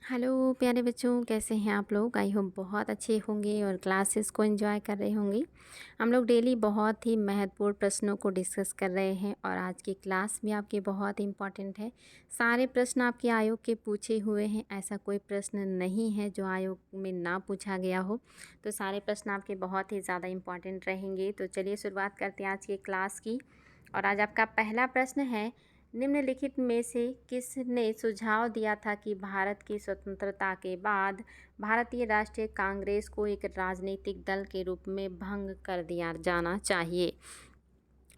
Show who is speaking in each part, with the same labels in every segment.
Speaker 1: Hello प्यारे बच्चों, कैसे हैं आप लोग। आई होप बहुत अच्छे होंगे और क्लासेस को एंजॉय कर रहे होंगे। हम लोग डेली बहुत ही महत्वपूर्ण प्रश्नों को डिस्कस कर रहे हैं और आज की क्लास भी आपकी बहुत इम्पॉर्टेंट है। सारे प्रश्न आपके आयोग के पूछे हुए हैं, ऐसा कोई प्रश्न नहीं है जो आयोग में ना पूछा गया हो। तो सारे प्रश्न आपके बहुत ही ज़्यादा इम्पॉर्टेंट रहेंगे। तो चलिए शुरुआत करते हैं आज की क्लास की। और आज आपका पहला प्रश्न है, निम्नलिखित में से किसने सुझाव दिया था कि भारत की स्वतंत्रता के बाद भारतीय राष्ट्रीय कांग्रेस को एक राजनीतिक दल के रूप में भंग कर दिया जाना चाहिए।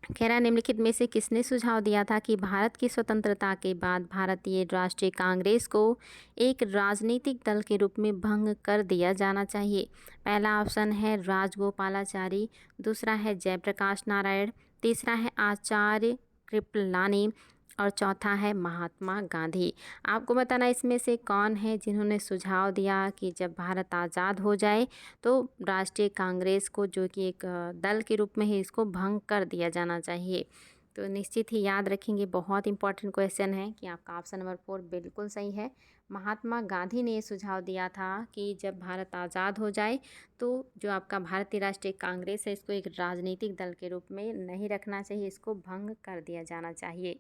Speaker 1: कह रहा है, निम्नलिखित में से किसने सुझाव दिया था कि भारत की स्वतंत्रता के बाद भारतीय राष्ट्रीय कांग्रेस को एक राजनीतिक दल के रूप में भंग कर दिया जाना चाहिए। पहला ऑप्शन है राजगोपालाचारी, दूसरा है जयप्रकाश नारायण, तीसरा है आचार्य कृपलानी और चौथा है महात्मा गांधी। आपको बताना इसमें से कौन है जिन्होंने सुझाव दिया कि जब भारत आज़ाद हो जाए तो राष्ट्रीय कांग्रेस को, जो कि एक दल के रूप में है, इसको भंग कर दिया जाना चाहिए। तो निश्चित ही याद रखेंगे, बहुत इंपॉर्टेंट क्वेश्चन है कि आपका ऑप्शन नंबर 4 बिल्कुल सही है। महात्मा गांधी ने ये सुझाव दिया था कि जब भारत आज़ाद हो जाए तो जो आपका भारतीय राष्ट्रीय कांग्रेस है, इसको एक राजनीतिक दल के रूप में नहीं रखना चाहिए, इसको भंग कर दिया जाना चाहिए।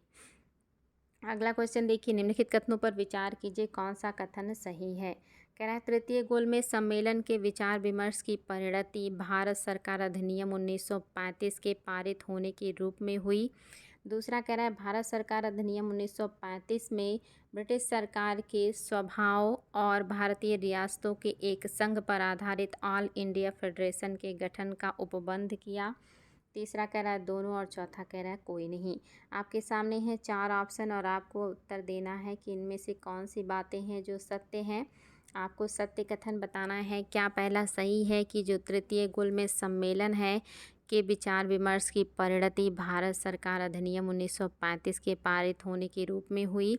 Speaker 1: अगला क्वेश्चन देखिए, निम्नलिखित कथनों पर विचार कीजिए, कौन सा कथन सही है। कह रहा है, तृतीय गोलमेज सम्मेलन के विचार विमर्श की परिणति भारत सरकार अधिनियम 1935 के पारित होने के रूप में हुई। दूसरा कह रहा है, भारत सरकार अधिनियम 1935 में ब्रिटिश सरकार के स्वभाव और भारतीय रियासतों के एक संघ पर आधारित ऑल इंडिया फेडरेशन के गठन का उपबंध किया। तीसरा कह रहा है दोनों और चौथा कह रहा है कोई नहीं। आपके सामने है 4 ऑप्शन और आपको उत्तर देना है कि इनमें से कौन सी बातें हैं जो सत्य हैं। आपको सत्य कथन बताना है। क्या पहला सही है कि जो तृतीय गोलमेज सम्मेलन है के विचार विमर्श की परिणति भारत सरकार अधिनियम 1935 के पारित होने के रूप में हुई।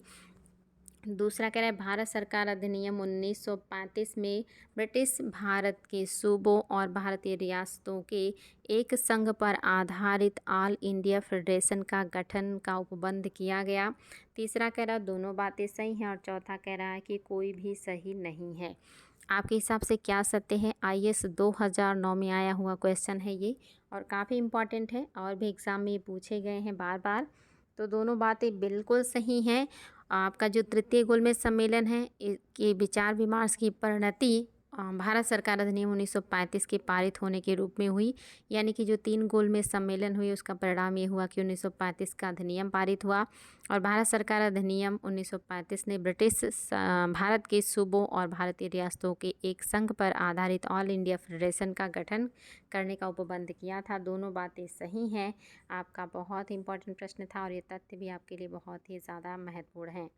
Speaker 1: दूसरा कह रहा है, भारत सरकार अधिनियम 1935 में ब्रिटिश भारत के सूबों और भारतीय रियासतों के एक संघ पर आधारित ऑल इंडिया फेडरेशन का गठन का उपबंध किया गया। तीसरा कह रहा है दोनों बातें सही हैं और चौथा कह रहा है कि कोई भी सही नहीं है। आपके हिसाब से क्या सत्य है। आईएएस 2009 में आया हुआ क्वेश्चन है ये और काफ़ी इम्पॉर्टेंट है और भी एग्ज़ाम में ये पूछे गए हैं बार बार। तो दोनों बातें बिल्कुल सही हैं। आपका जो तृतीय गोलमेज सम्मेलन है के विचार विमर्श की परिणति भारत सरकार अधिनियम 1935 के पारित होने के रूप में हुई। यानी कि जो 3 गोलमेज सम्मेलन हुई उसका परिणाम ये हुआ कि 1935 का अधिनियम पारित हुआ और भारत सरकार अधिनियम 1935 ने ब्रिटिश भारत के सूबों और भारतीय रियासतों के एक संघ पर आधारित ऑल इंडिया फेडरेशन का गठन करने का उपबंध किया था। दोनों बातें सही हैं। आपका बहुत इंपॉर्टेंट प्रश्न था और ये तथ्य भी आपके लिए बहुत ही ज़्यादा महत्वपूर्ण है।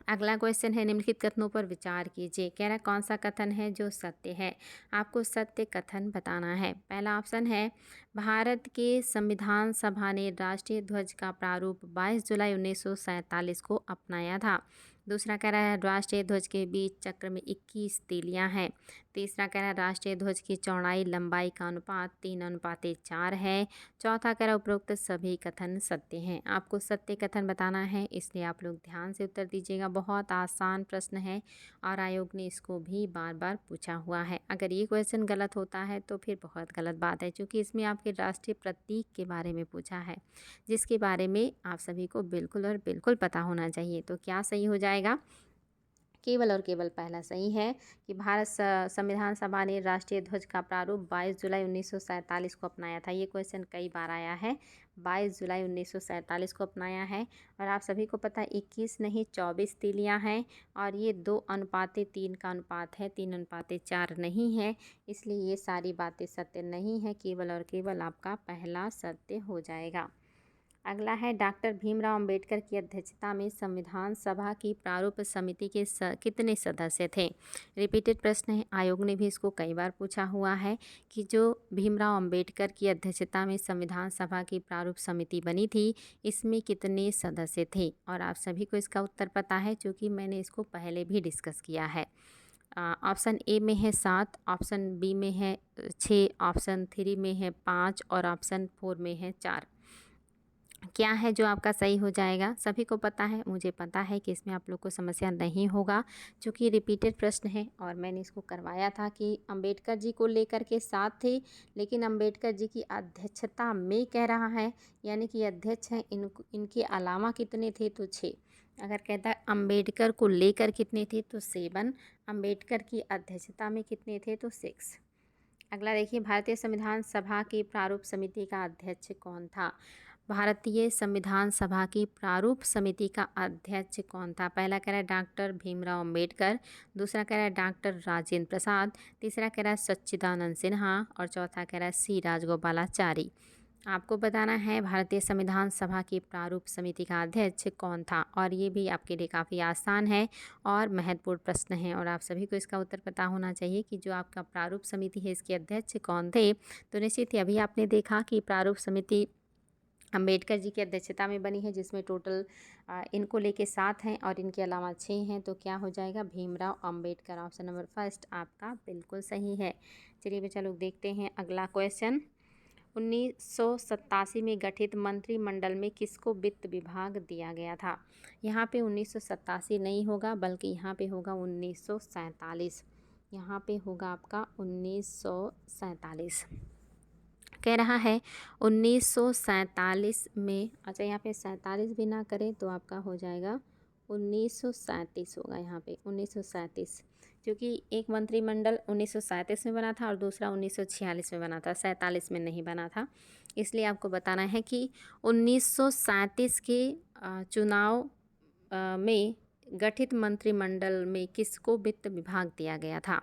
Speaker 1: अगला क्वेश्चन है, निम्नलिखित कथनों पर विचार कीजिए। कह रहा है कौन सा कथन है जो सत्य है। आपको सत्य कथन बताना है। पहला ऑप्शन है, भारत के संविधान सभा ने राष्ट्रीय ध्वज का प्रारूप 22 जुलाई 1947 को अपनाया था। दूसरा कह रहा है, राष्ट्रीय ध्वज के बीच चक्र में 21 तीलियां हैं। तीसरा कह रहा है, राष्ट्रीय ध्वज की चौड़ाई लंबाई का अनुपात 3:4 है। चौथा कह रहा है, उपरोक्त सभी कथन सत्य हैं। आपको सत्य कथन बताना है, इसलिए आप लोग ध्यान से उत्तर दीजिएगा। बहुत आसान प्रश्न है और आयोग ने इसको भी बार बार पूछा हुआ है। अगर ये क्वेश्चन गलत होता है तो फिर बहुत गलत बात है, क्योंकि इसमें आपके राष्ट्रीय प्रतीक के बारे में पूछा है, जिसके बारे में आप सभी को बिल्कुल और बिल्कुल पता होना चाहिए। तो क्या सही हो जाएगा। केवल और केवल पहला सही है कि भारत संविधान सभा ने राष्ट्रीय ध्वज का प्रारूप 22 जुलाई 1947 को अपनाया था। ये क्वेश्चन कई बार आया है। 22 जुलाई 1947 को अपनाया है और आप सभी को पता है 21 नहीं 24 तीलियां हैं और ये 2:3 का अनुपात है, 3:4 नहीं है। इसलिए ये सारी बातें सत्य नहीं है। केवल और केवल आपका पहला सत्य हो जाएगा। अगला है, डॉक्टर भीमराव अंबेडकर की अध्यक्षता में संविधान सभा की प्रारूप समिति के कितने सदस्य थे। रिपीटेड प्रश्न है, आयोग ने भी इसको कई बार पूछा हुआ है कि जो भीमराव अंबेडकर की अध्यक्षता में संविधान सभा की प्रारूप समिति बनी थी, इसमें कितने सदस्य थे। और आप सभी को इसका उत्तर पता है, क्योंकि मैंने इसको पहले भी डिस्कस किया है। ऑप्शन ए में है 7, ऑप्शन बी में है 6, ऑप्शन 3 में है 5 और ऑप्शन 4 में है 4। क्या है जो आपका सही हो जाएगा। सभी को पता है, मुझे पता है कि इसमें आप लोग को समस्या नहीं होगा, क्योंकि रिपीटेड प्रश्न है और मैंने इसको करवाया था कि अंबेडकर जी को लेकर के 7 थे, लेकिन अंबेडकर जी की अध्यक्षता में कह रहा है, यानी कि अध्यक्ष हैं, इनके अलावा कितने थे तो 6। अगर कहता है अंबेडकर को लेकर कितने थे तो 7, अंबेडकर की अध्यक्षता में कितने थे तो 6। अगला देखिए, भारतीय संविधान सभा की प्रारूप समिति का अध्यक्ष कौन था। भारतीय संविधान सभा की प्रारूप समिति का अध्यक्ष कौन था। पहला कह रहा है डॉक्टर भीमराव अंबेडकर, दूसरा कह रहा है डॉक्टर राजेंद्र प्रसाद, तीसरा कह रहा है सच्चिदानंद सिन्हा और चौथा कह रहा है सी राजगोपालाचारी। आपको बताना है भारतीय संविधान सभा की प्रारूप समिति का अध्यक्ष कौन था, और ये भी आपके लिए काफ़ी आसान है और महत्वपूर्ण प्रश्न है और आप सभी को इसका उत्तर पता होना चाहिए कि जो आपका प्रारूप समिति है इसके अध्यक्ष कौन थे। तो निश्चित ही अभी आपने देखा कि प्रारूप समिति अंबेडकर जी की अध्यक्षता में बनी है, जिसमें टोटल इनको लेके 7 हैं और इनके अलावा 6 हैं, तो क्या हो जाएगा Bhimrao Ambedkar. Option number first आपका बिल्कुल सही है। चलिए बच्चा लोग देखते हैं अगला क्वेश्चन। 1987 में गठित मंत्रिमंडल में किसको वित्त विभाग दिया गया था। यहाँ पे 1987 नहीं होगा, बल्कि यहाँ पे होगा 1947। यहाँ पे होगा आपका 1947। कह रहा है 1947 में, अच्छा यहाँ पे 47 भी ना करें तो आपका हो जाएगा 1937 होगा। यहाँ पे 1937, क्योंकि एक मंत्रिमंडल 1937 में बना था और दूसरा 1946 में बना था, 47 में नहीं बना था। इसलिए आपको बताना है कि 1937 के चुनाव में गठित मंत्रिमंडल में किसको वित्त विभाग दिया गया था।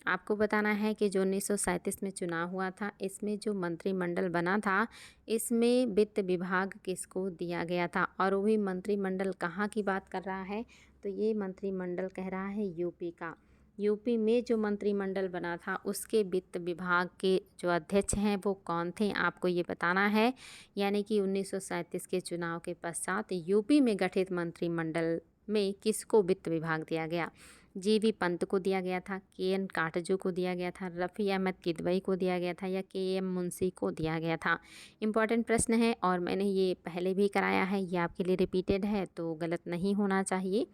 Speaker 1: आपको बताना है कि जो 1937 में चुनाव हुआ था, इसमें जो मंत्रिमंडल बना था इसमें वित्त विभाग किसको दिया गया था, और वो भी मंत्रिमंडल कहाँ की बात कर रहा है, तो ये मंत्रिमंडल कह रहा है यूपी का। यूपी में जो मंत्रिमंडल बना था उसके वित्त विभाग के जो अध्यक्ष हैं वो कौन थे, आपको ये बताना है। यानी कि 1937 के चुनाव के पश्चात यूपी में गठित मंत्रिमंडल में किसको वित्त विभाग दिया गया। जीवी पंत को दिया गया था, केएन काटजू को दिया गया था, रफ़ी अहमद किदवई को दिया गया था, या केएम मुंशी को दिया गया था। इम्पॉर्टेंट प्रश्न है और मैंने ये पहले भी कराया है, ये आपके लिए रिपीटेड है तो गलत नहीं होना चाहिए।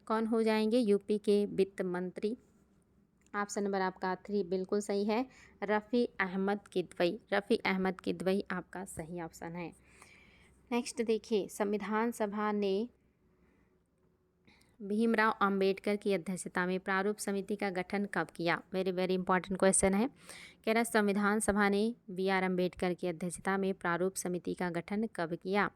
Speaker 1: कौन हो जाएंगे यूपी के वित्त मंत्री। ऑप्शन नंबर आपका 3 बिल्कुल सही है, रफ़ी अहमद किदवई। रफ़ी अहमद किदवई आपका सही ऑप्शन है। नेक्स्ट देखिए, संविधान सभा ने भीमराव अंबेडकर की अध्यक्षता में प्रारूप समिति का गठन कब किया। वेरी वेरी इंपॉर्टेंट क्वेश्चन है। कह रहा संविधान सभा ने BR अम्बेडकर की अध्यक्षता में प्रारूप समिति का गठन कब किया।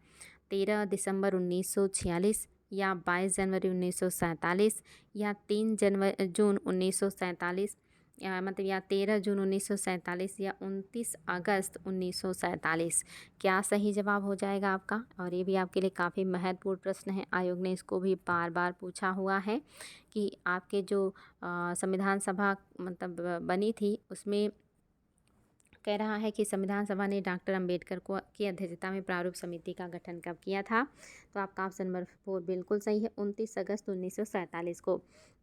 Speaker 1: 13 दिसंबर 1946 या 22 जनवरी 1947 या 3 जून 1947, मतलब या 13 जून 1947 या 29 अगस्त 1947। क्या सही जवाब हो जाएगा आपका। और ये भी आपके लिए काफ़ी महत्वपूर्ण प्रश्न है, आयोग ने इसको भी बार बार पूछा हुआ है कि आपके जो संविधान सभा मतलब बनी थी उसमें कह रहा है कि संविधान सभा ने डॉक्टर अंबेडकर को की अध्यक्षता में प्रारूप समिति का गठन कब किया था। तो आपका ऑप्शन नंबर 4 बिल्कुल सही है, 29 अगस्त 1947 को।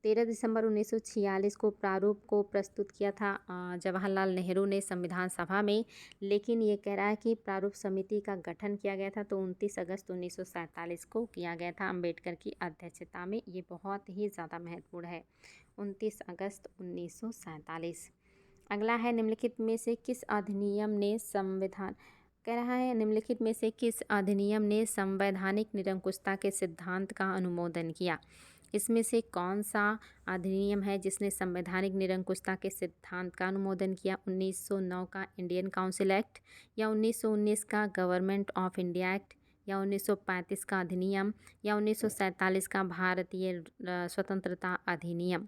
Speaker 1: 13 दिसंबर 1946 को प्रारूप को प्रस्तुत किया था जवाहरलाल नेहरू ने संविधान सभा में, लेकिन ये कह रहा है कि प्रारूप समिति का गठन किया गया था तो 29 अगस्त 1947 को किया गया था अम्बेडकर की अध्यक्षता में। ये बहुत ही ज़्यादा महत्वपूर्ण है, 29 अगस्त 1947। अगला है, निम्नलिखित में से किस अधिनियम ने संविधान, कह रहा है निम्नलिखित में से किस अधिनियम ने संवैधानिक निरंकुशता के सिद्धांत का अनुमोदन किया। इसमें से कौन सा अधिनियम है जिसने संवैधानिक निरंकुशता के सिद्धांत का अनुमोदन किया। 1909 का इंडियन काउंसिल एक्ट, या 1919 का गवर्नमेंट ऑफ इंडिया एक्ट, या 1935 का अधिनियम, या 1947 का भारतीय स्वतंत्रता अधिनियम।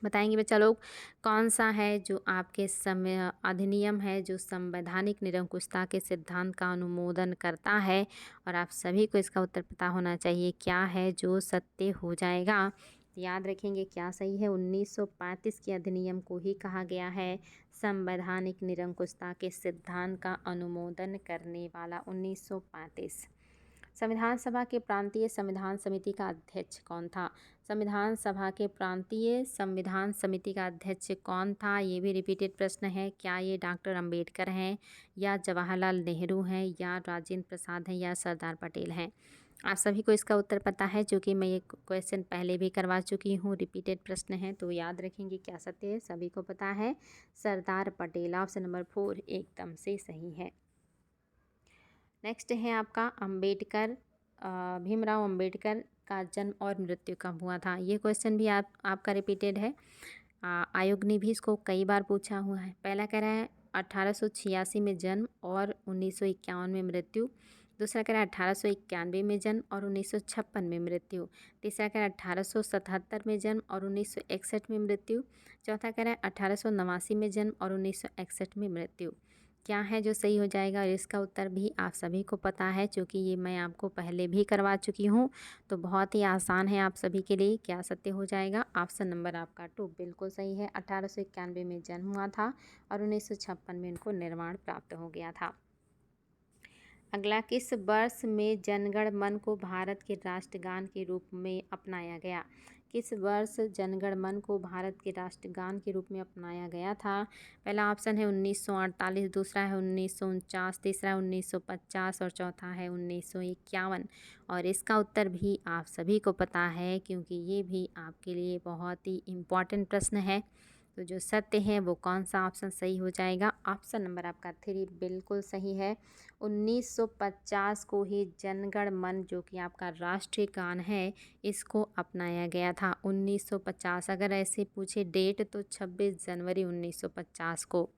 Speaker 1: बताएंगे बच्चा लोग कौन सा है जो आपके समय अधिनियम है जो संवैधानिक निरंकुशता के सिद्धांत का अनुमोदन करता है। और आप सभी को इसका उत्तर पता होना चाहिए क्या है जो सत्य हो जाएगा। याद रखेंगे क्या सही है, 1935 के अधिनियम को ही कहा गया है संवैधानिक निरंकुशता के सिद्धांत का अनुमोदन करने वाला, 1935। संविधान सभा के प्रांतीय संविधान समिति का अध्यक्ष कौन था? संविधान सभा के प्रांतीय संविधान समिति का अध्यक्ष कौन था? ये भी रिपीटेड प्रश्न है। क्या ये डॉक्टर अंबेडकर हैं, या जवाहरलाल नेहरू हैं, या राजेंद्र प्रसाद हैं, या सरदार पटेल हैं? आप सभी को इसका उत्तर पता है, क्योंकि मैं ये क्वेश्चन पहले भी करवा चुकी हूँ। रिपीटेड प्रश्न है तो याद रखेंगे क्या सत्य है, सभी को पता है, सरदार पटेल। ऑप्शन नंबर 4 एकदम से सही है। नेक्स्ट है आपका अंबेडकर, भीमराव अंबेडकर का जन्म और मृत्यु कब हुआ था? ये क्वेश्चन भी आपका रिपीटेड है। आयोग ने भी इसको कई बार पूछा हुआ है। पहला कह रहा है 1886 में जन्म और 1951 में मृत्यु। दूसरा कह रहा है 1891 में जन्म और 1956 में मृत्यु। तीसरा कह रहा है 1877 में जन्म और 1961 में मृत्यु। चौथा कह रहा है 1889 में जन्म और 1961 में मृत्यु। क्या है जो सही हो जाएगा? और इसका उत्तर भी आप सभी को पता है, क्योंकि ये मैं आपको पहले भी करवा चुकी हूँ, तो बहुत ही आसान है आप सभी के लिए। क्या सत्य हो जाएगा? ऑप्शन नंबर आपका 2 बिल्कुल सही है। 1891 में जन्म हुआ था और 1956 में उनको निर्वाण प्राप्त हो गया था। अगला, किस वर्ष में जनगण मन को भारत के राष्ट्रगान के रूप में अपनाया गया? किस वर्ष जनगण मन को भारत के राष्ट्रगान के रूप में अपनाया गया था? पहला ऑप्शन है 1948, दूसरा है 1949, तीसरा है 1950 और चौथा है 1951। और इसका उत्तर भी आप सभी को पता है, क्योंकि ये भी आपके लिए बहुत ही इम्पॉर्टेंट प्रश्न है। तो जो सत्य है वो कौन सा ऑप्शन सही हो जाएगा? ऑप्शन नंबर आपका 3 बिल्कुल सही है। 1950 को ही जनगण मन, जो कि आपका राष्ट्रीय गान है, इसको अपनाया गया था। 1950 अगर ऐसे पूछे डेट तो 26 जनवरी 1950 को।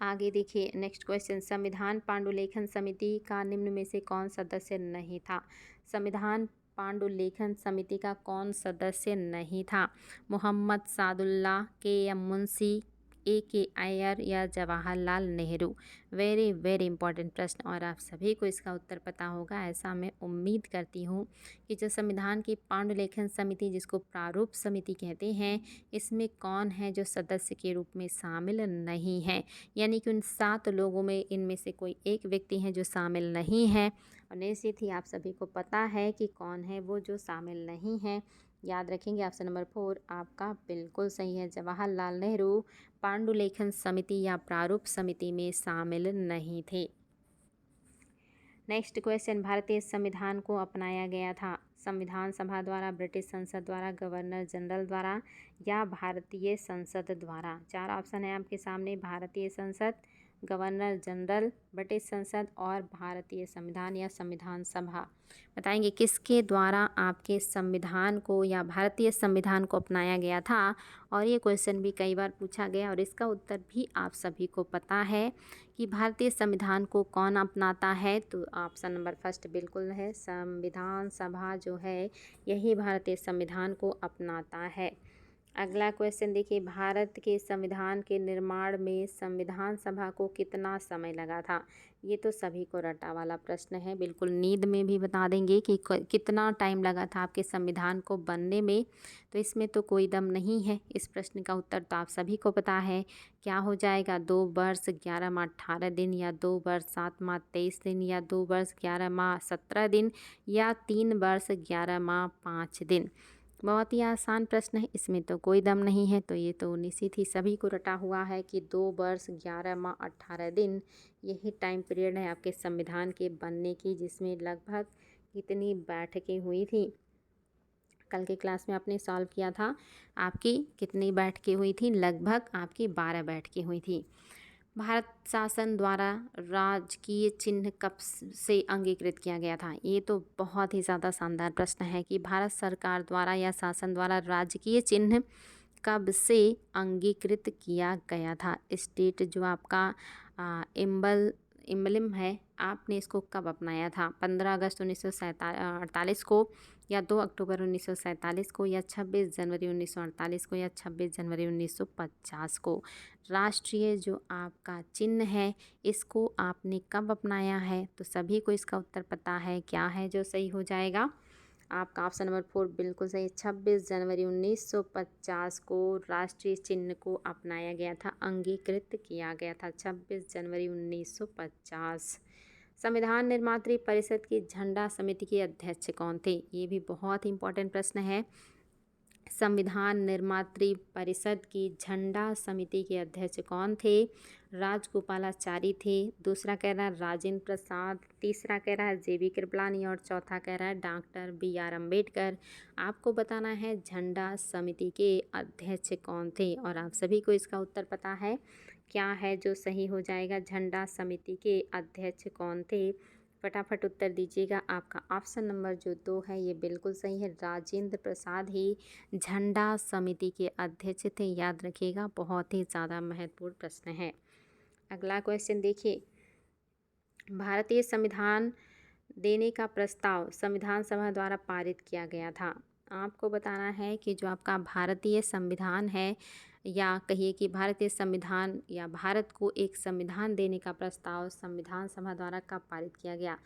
Speaker 1: आगे देखिए नेक्स्ट क्वेश्चन, संविधान पांडुलेखन समिति का निम्न में से कौन सदस्य नहीं था? संविधान पांडुलेखन समिति का कौन सदस्य नहीं था? मोहम्मद सादुल्लाह, के.एम. मुंशी, ए.के. अय्यर या Jawaharlal Nehru? Very very important प्रश्न, और आप सभी को इसका उत्तर पता होगा, ऐसा मैं उम्मीद करती हूँ। कि जो संविधान की पांडुलेखन समिति, जिसको प्रारूप समिति कहते हैं, इसमें कौन है जो सदस्य के रूप में शामिल नहीं है? यानी कि उन 7 लोगों में इनमें से कोई एक व्यक्ति है जो शामिल नहीं है। और निश्चित ही आप सभी को पता है कि कौन है वो जो शामिल नहीं है। याद रखेंगे, ऑप्शन नंबर 4 आपका बिल्कुल सही है। जवाहरलाल नेहरू पांडुलेखन समिति या प्रारूप समिति में शामिल नहीं थे। नेक्स्ट क्वेश्चन, भारतीय संविधान को अपनाया गया था संविधान सभा द्वारा, ब्रिटिश संसद द्वारा, गवर्नर जनरल द्वारा या भारतीय संसद द्वारा? 4 ऑप्शन है आपके सामने, भारतीय संसद, गवर्नर जनरल, ब्रिटिश संसद और भारतीय संविधान या संविधान सभा। बताएंगे किसके द्वारा आपके संविधान को या भारतीय संविधान को अपनाया गया था? और ये क्वेश्चन भी कई बार पूछा गया, और इसका उत्तर भी आप सभी को पता है कि भारतीय संविधान को कौन अपनाता है। तो ऑप्शन नंबर फर्स्ट बिल्कुल है, संविधान सभा जो है यही भारतीय संविधान को अपनाता है। अगला क्वेश्चन देखिए, भारत के संविधान के निर्माण में संविधान सभा को कितना समय लगा था? ये तो सभी को रटा वाला प्रश्न है, बिल्कुल नींद में भी बता देंगे कि कितना टाइम लगा था आपके संविधान को बनने में। तो इसमें तो कोई दम नहीं है। इस प्रश्न का उत्तर तो आप सभी को पता है। क्या हो जाएगा? 2 वर्ष 11 माह 18 दिन, या 2 वर्ष 7 माह 23 दिन, या 2 वर्ष 11 माह 17 दिन, या 3 वर्ष 11 माह 5 दिन? बहुत ही आसान प्रश्न है, इसमें तो कोई दम नहीं है। तो ये तो निश्चित ही सभी को रटा हुआ है कि 2 वर्ष 11 माह 18 दिन यही टाइम पीरियड है आपके संविधान के बनने की, जिसमें लगभग कितनी बैठकें हुई थी? कल के क्लास में आपने सॉल्व किया था, आपकी कितनी बैठकें हुई थी? लगभग आपकी 12 बैठकें हुई थी। भारत शासन द्वारा राजकीय चिन्ह कब से अंगीकृत किया गया था? ये तो बहुत ही ज़्यादा शानदार प्रश्न है कि भारत सरकार द्वारा या शासन द्वारा राजकीय चिन्ह कब से अंगीकृत किया गया था? स्टेट जो आपका एम्बलम है, आपने इसको कब अपनाया था? 15 अगस्त 1948 को, या 2 अक्टूबर 1947 को, या 26 जनवरी 1948 को, या 26 जनवरी 1950 को? राष्ट्रीय जो आपका चिन्ह है, इसको आपने कब अपनाया है? तो सभी को इसका उत्तर पता है। क्या है जो सही हो जाएगा? आपका ऑप्शन नंबर 4 बिल्कुल सही। 26 जनवरी 1950 को राष्ट्रीय चिन्ह को अपनाया गया था, अंगीकृत किया गया था। 26 जनवरी 1950। संविधान निर्मात्री परिषद की झंडा समिति के अध्यक्ष कौन थे? ये भी बहुत इंपॉर्टेंट प्रश्न है। संविधान निर्मात्री परिषद की झंडा समिति के अध्यक्ष कौन थे? राजगोपालाचारी थे। दूसरा कह रहा है राजेंद्र प्रसाद, तीसरा कह रहा है जेबी कृपलानी और चौथा कह रहा है डॉक्टर BR अम्बेडकर। आपको बताना है झंडा समिति के अध्यक्ष कौन थे और आप सभी को इसका उत्तर पता है क्या है जो सही हो जाएगा। झंडा समिति के अध्यक्ष कौन थे? फटाफट उत्तर दीजिएगा। आपका ऑप्शन नंबर जो 2 है ये बिल्कुल सही है। राजेंद्र प्रसाद ही झंडा समिति के अध्यक्ष थे। याद रखिएगा, बहुत ही ज़्यादा महत्वपूर्ण प्रश्न है। अगला क्वेश्चन देखिए, भारतीय संविधान देने का प्रस्ताव संविधान सभा द्वारा पारित किया गया था। आपको बताना है कि जो आपका भारतीय संविधान है, या कहिए कि भारतीय संविधान या भारत को एक संविधान देने का प्रस्ताव संविधान सभा द्वारा कब पारित किया गया।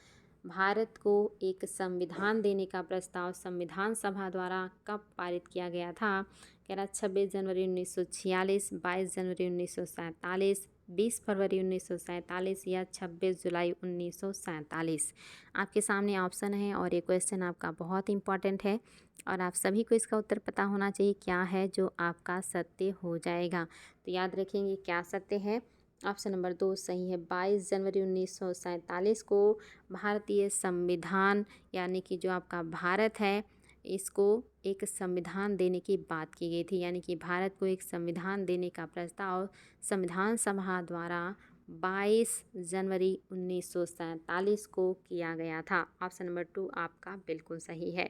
Speaker 1: भारत को एक संविधान देने का प्रस्ताव संविधान सभा द्वारा कब पारित किया गया था? कह रहा 26 जनवरी 1946, 22 जनवरी 1947, 20 फरवरी 1947 या 26 जुलाई 1947। आपके सामने ऑप्शन है और ये क्वेश्चन आपका बहुत इंपॉर्टेंट है और आप सभी को इसका उत्तर पता होना चाहिए क्या है जो आपका सत्य हो जाएगा। तो याद रखेंगे क्या सत्य है। ऑप्शन नंबर 2 सही है। 22 जनवरी 1947 को भारतीय संविधान यानी कि जो आपका भारत है इसको एक संविधान देने की बात की गई थी, यानी कि भारत को एक संविधान देने का प्रस्ताव संविधान सभा द्वारा 22 जनवरी 1947 को किया गया था। ऑप्शन नंबर 2 आपका बिल्कुल सही है।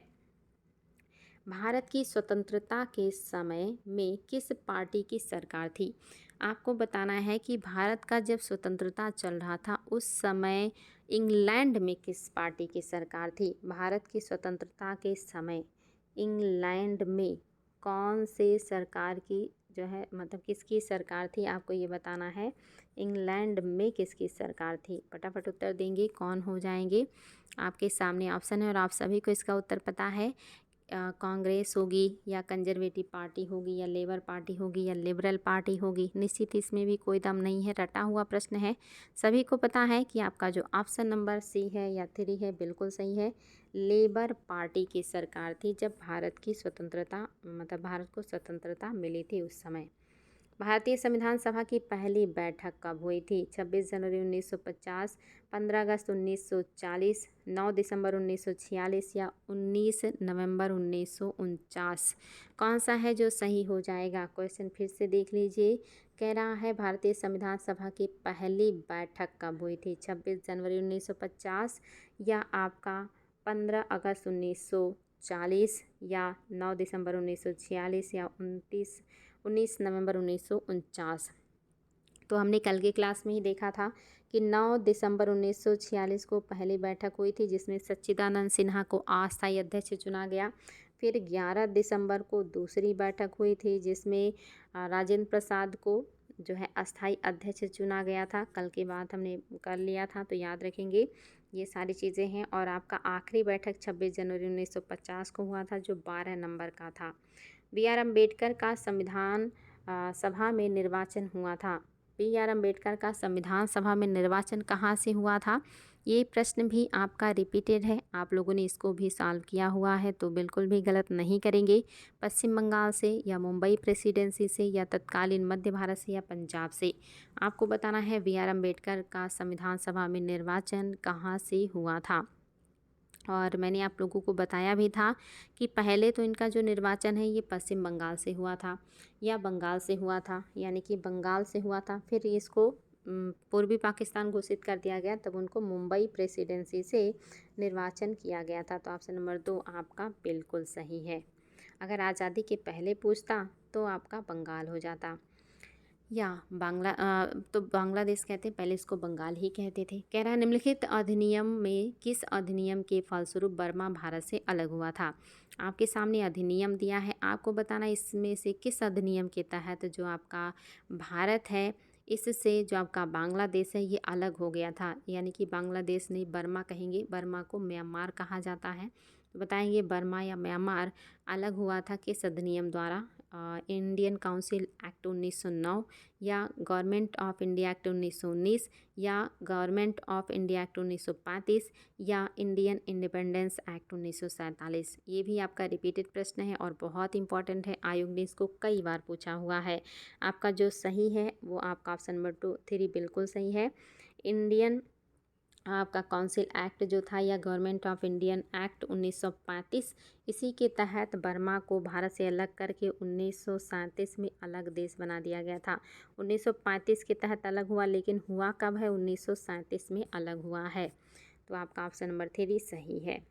Speaker 1: भारत की स्वतंत्रता के समय में किस पार्टी की सरकार थी? आपको बताना है कि भारत का जब स्वतंत्रता चल रहा था उस समय इंग्लैंड में किस पार्टी की सरकार थी? भारत की स्वतंत्रता के समय इंग्लैंड में कौन से सरकार की जो है मतलब किसकी सरकार थी, आपको ये बताना है। इंग्लैंड में किसकी सरकार थी? फटाफट उत्तर देंगे कौन हो जाएंगे। आपके सामने ऑप्शन है और आप सभी को इसका उत्तर पता है। कांग्रेस होगी या कंजर्वेटिव पार्टी होगी या लेबर पार्टी होगी या लिबरल पार्टी होगी। निश्चित इसमें भी कोई दम नहीं है, रटा हुआ प्रश्न है। सभी को पता है कि आपका जो ऑप्शन नंबर सी है या 3 है बिल्कुल सही है। लेबर पार्टी की सरकार थी जब भारत की स्वतंत्रता मतलब भारत को स्वतंत्रता मिली थी उस समय। भारतीय संविधान सभा की पहली बैठक कब हुई थी? 26 जनवरी 1950, 15 अगस्त 1940, 9 दिसंबर 1946 या 19 नवंबर 1949। कौन सा है जो सही हो जाएगा? क्वेश्चन फिर से देख लीजिए। कह रहा है भारतीय संविधान सभा की पहली बैठक कब हुई थी? 26 जनवरी 1950 या आपका 15 अगस्त 1940 या 9 दिसंबर 1946 या 19 नवंबर 1949। तो हमने कल के क्लास में ही देखा था कि 9 दिसंबर 1946 को पहली बैठक हुई थी जिसमें सच्चिदानंद सिन्हा को अस्थायी अध्यक्ष चुना गया। फिर 11 दिसंबर को दूसरी बैठक हुई थी जिसमें राजेंद्र प्रसाद को जो है अस्थायी अध्यक्ष चुना गया था। कल की बात हमने कर लिया था तो याद रखेंगे ये सारी चीज़ें हैं। और आपका आखिरी बैठक 26 जनवरी 1950 को हुआ था जो 12 नंबर का था। BR अम्बेडकर का संविधान सभा में निर्वाचन हुआ था। BR अम्बेडकर का संविधान सभा में निर्वाचन कहाँ से हुआ था? ये प्रश्न भी आपका रिपीटेड है, आप लोगों ने इसको भी सॉल्व किया हुआ है तो बिल्कुल भी गलत नहीं करेंगे। पश्चिम बंगाल से या मुंबई प्रेसिडेंसी से या तत्कालीन मध्य भारत से या पंजाब से। आपको बताना है BR अम्बेडकर का संविधान सभा में निर्वाचन कहाँ से हुआ था। और मैंने आप लोगों को बताया भी था कि पहले तो इनका जो निर्वाचन है ये पश्चिम बंगाल से हुआ था या बंगाल से हुआ था, यानी कि बंगाल से हुआ था। फिर इसको पूर्वी पाकिस्तान घोषित कर दिया गया तब उनको मुंबई प्रेसिडेंसी से निर्वाचन किया गया था। तो ऑप्शन नंबर 2 आपका बिल्कुल सही है। अगर आज़ादी के पहले पूछता तो आपका बंगाल हो जाता या तो बांग्लादेश कहते, पहले इसको बंगाल ही कहते थे। कह रहा है निम्नलिखित अधिनियम में किस अधिनियम के फलस्वरूप बर्मा भारत से अलग हुआ था? आपके सामने अधिनियम दिया है, आपको बताना इसमें से किस अधिनियम के तहत जो आपका भारत है इससे जो आपका बांग्लादेश है ये अलग हो गया था। यानी कि बांग्लादेश नहीं बर्मा कहेंगे, बर्मा को म्यांमार कहा जाता है। तो बताएंगे बर्मा या म्यांमार अलग हुआ था किस अधिनियम द्वारा? इंडियन काउंसिल एक्ट 1909 या गवर्नमेंट ऑफ इंडिया एक्ट 1919 या गवर्नमेंट ऑफ इंडिया एक्ट 1935 या इंडियन इंडिपेंडेंस एक्ट 1947। ये भी आपका रिपीटेड प्रश्न है और बहुत इंपॉर्टेंट है। आयोग ने इसको कई बार पूछा हुआ है। आपका जो सही है वो आपका ऑप्शन नंबर 3 बिल्कुल सही है। इंडियन आपका काउंसिल एक्ट जो था या गवर्नमेंट ऑफ इंडियन एक्ट 1935, इसी के तहत बर्मा को भारत से अलग करके 1937 में अलग देश बना दिया गया था। 1935 के तहत अलग हुआ, लेकिन हुआ कब है? 1937 में अलग हुआ है। तो आपका ऑप्शन नंबर 3 सही है।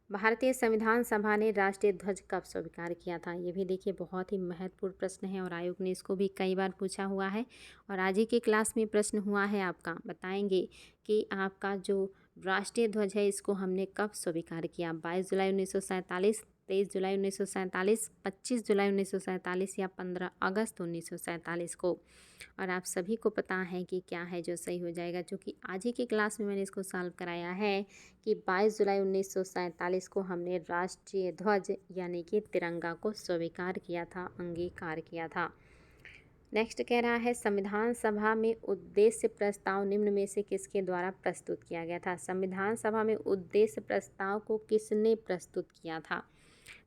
Speaker 1: भारतीय संविधान सभा ने राष्ट्रीय ध्वज कब स्वीकार किया था? ये भी देखिए बहुत ही महत्वपूर्ण प्रश्न है और आयोग ने इसको भी कई बार पूछा हुआ है और आज ही की क्लास में प्रश्न हुआ है आपका। बताएंगे कि आपका जो राष्ट्रीय ध्वज है इसको हमने कब स्वीकार किया? 22 जुलाई 1947, 23 जुलाई 1947, 25 जुलाई 1947 या 15 अगस्त 1947 को। और आप सभी को पता है कि क्या है जो सही हो जाएगा, क्योंकि आज ही की क्लास में मैंने इसको सॉल्व कराया है कि 22 जुलाई 1947 को हमने राष्ट्रीय ध्वज यानी कि तिरंगा को स्वीकार किया था, अंगीकार किया था। नेक्स्ट कह रहा है संविधान सभा में उद्देश्य प्रस्ताव निम्न में से किसके द्वारा प्रस्तुत किया गया था? संविधान सभा में उद्देश्य प्रस्ताव को किसने प्रस्तुत किया था?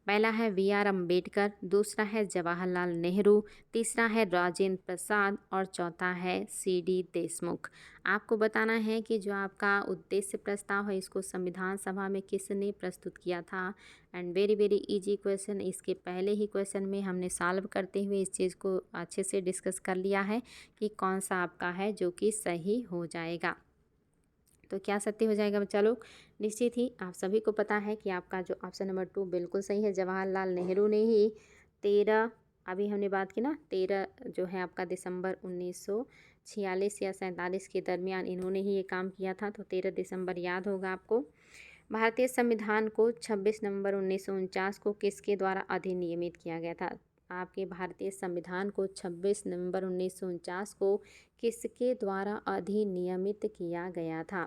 Speaker 1: पहला है बी.आर. अम्बेडकर, दूसरा है जवाहरलाल नेहरू, तीसरा है राजेंद्र प्रसाद और चौथा है सी.डी. देशमुख। आपको बताना है कि जो आपका उद्देश्य प्रस्ताव है इसको संविधान सभा में किसने प्रस्तुत किया था। And very very easy question. इसके पहले ही क्वेश्चन में हमने सॉल्व करते हुए इस चीज़ को अच्छे से डिस्कस कर लिया है कि कौन सा आपका है जो कि सही हो जाएगा। तो क्या सत्य हो जाएगा बच्चा लोग? निश्चित ही आप सभी को पता है कि आपका जो ऑप्शन नंबर 2 बिल्कुल सही है। जवाहरलाल नेहरू ने ही 13, अभी हमने बात की ना, 13 जो है आपका दिसंबर 1946 या 47 के दरमियान इन्होंने ही ये काम किया था। तो 13 दिसंबर याद होगा आपको। भारतीय संविधान को 26 नवंबर 1949 को किसके द्वारा अधिनियमित किया गया था? आपके भारतीय संविधान को 26 नवंबर 1949 को किसके द्वारा अधिनियमित किया गया था?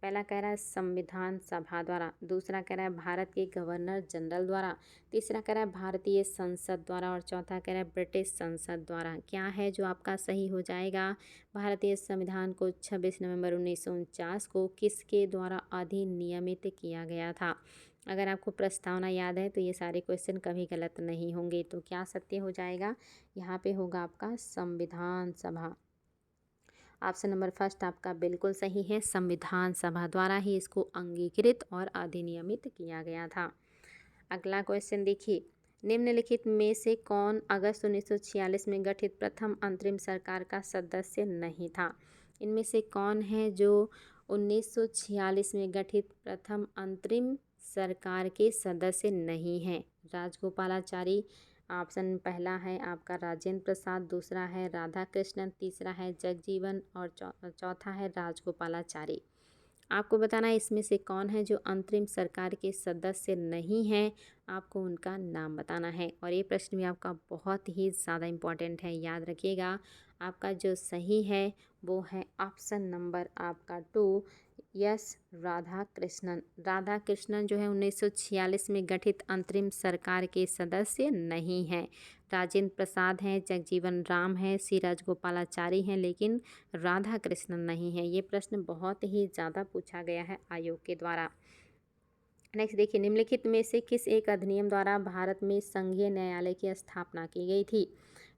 Speaker 1: पहला कह रहा है संविधान सभा द्वारा, दूसरा कह रहा है भारत के गवर्नर जनरल द्वारा, तीसरा कह रहा है भारतीय संसद द्वारा और चौथा कह रहा है ब्रिटिश संसद द्वारा। क्या है जो आपका सही हो जाएगा? भारतीय संविधान को 26 नवंबर 1949 को किसके द्वारा अधिनियमित किया गया था? अगर आपको प्रस्तावना याद है तो ये सारे क्वेश्चन कभी गलत नहीं होंगे। तो क्या सत्य हो जाएगा? यहाँ पे होगा आपका संविधान सभा। ऑप्शन नंबर फर्स्ट आपका बिल्कुल सही है। संविधान सभा द्वारा ही इसको अंगीकृत और अधिनियमित किया गया था। अगला क्वेश्चन देखिए, निम्नलिखित में से कौन अगस्त 1946 में गठित प्रथम अंतरिम सरकार का सदस्य नहीं था? इनमें से कौन है जो 1946 में गठित प्रथम अंतरिम सरकार के सदस्य नहीं हैं? राजगोपालाचारी, ऑप्शन पहला है आपका राजेंद्र प्रसाद, दूसरा है राधा कृष्णन, तीसरा है जगजीवन और चौथा है राजगोपालाचारी। आपको बताना है इसमें से कौन है जो अंतरिम सरकार के सदस्य नहीं हैं, आपको उनका नाम बताना है। और ये प्रश्न भी आपका बहुत ही ज़्यादा इम्पॉर्टेंट है, याद रखिएगा। आपका जो सही है वो है ऑप्शन नंबर आपका 2, यस, राधा कृष्णन। राधा कृष्णन जो है 1946 में गठित अंतरिम सरकार के सदस्य नहीं हैं। राजेंद्र प्रसाद हैं, जगजीवन राम हैं, सी राजगोपालाचारी हैं, लेकिन राधा कृष्णन नहीं है। ये प्रश्न बहुत ही ज़्यादा पूछा गया है आयोग के द्वारा। नेक्स्ट देखिए, निम्नलिखित में से किस एक अधिनियम द्वारा भारत में संघीय न्यायालय की स्थापना की गई थी?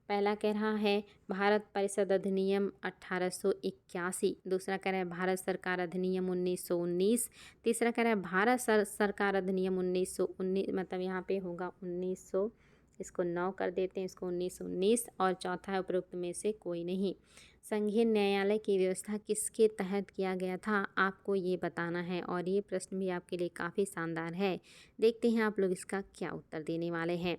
Speaker 1: पहला कह रहा है भारत परिषद अधिनियम 1881, दूसरा कह रहा है भारत सरकार अधिनियम 1919, तीसरा कह रहा है भारत सरकार अधिनियम 1919, मतलब यहाँ पे होगा 1900, इसको 9 कर देते हैं, इसको 1919, और चौथा है उपरोक्त में से कोई नहीं। संघीय न्यायालय की व्यवस्था किसके तहत किया गया था, आपको ये बताना है। और ये प्रश्न भी आपके लिए काफ़ी शानदार है। देखते हैं आप लोग इसका क्या उत्तर देने वाले हैं।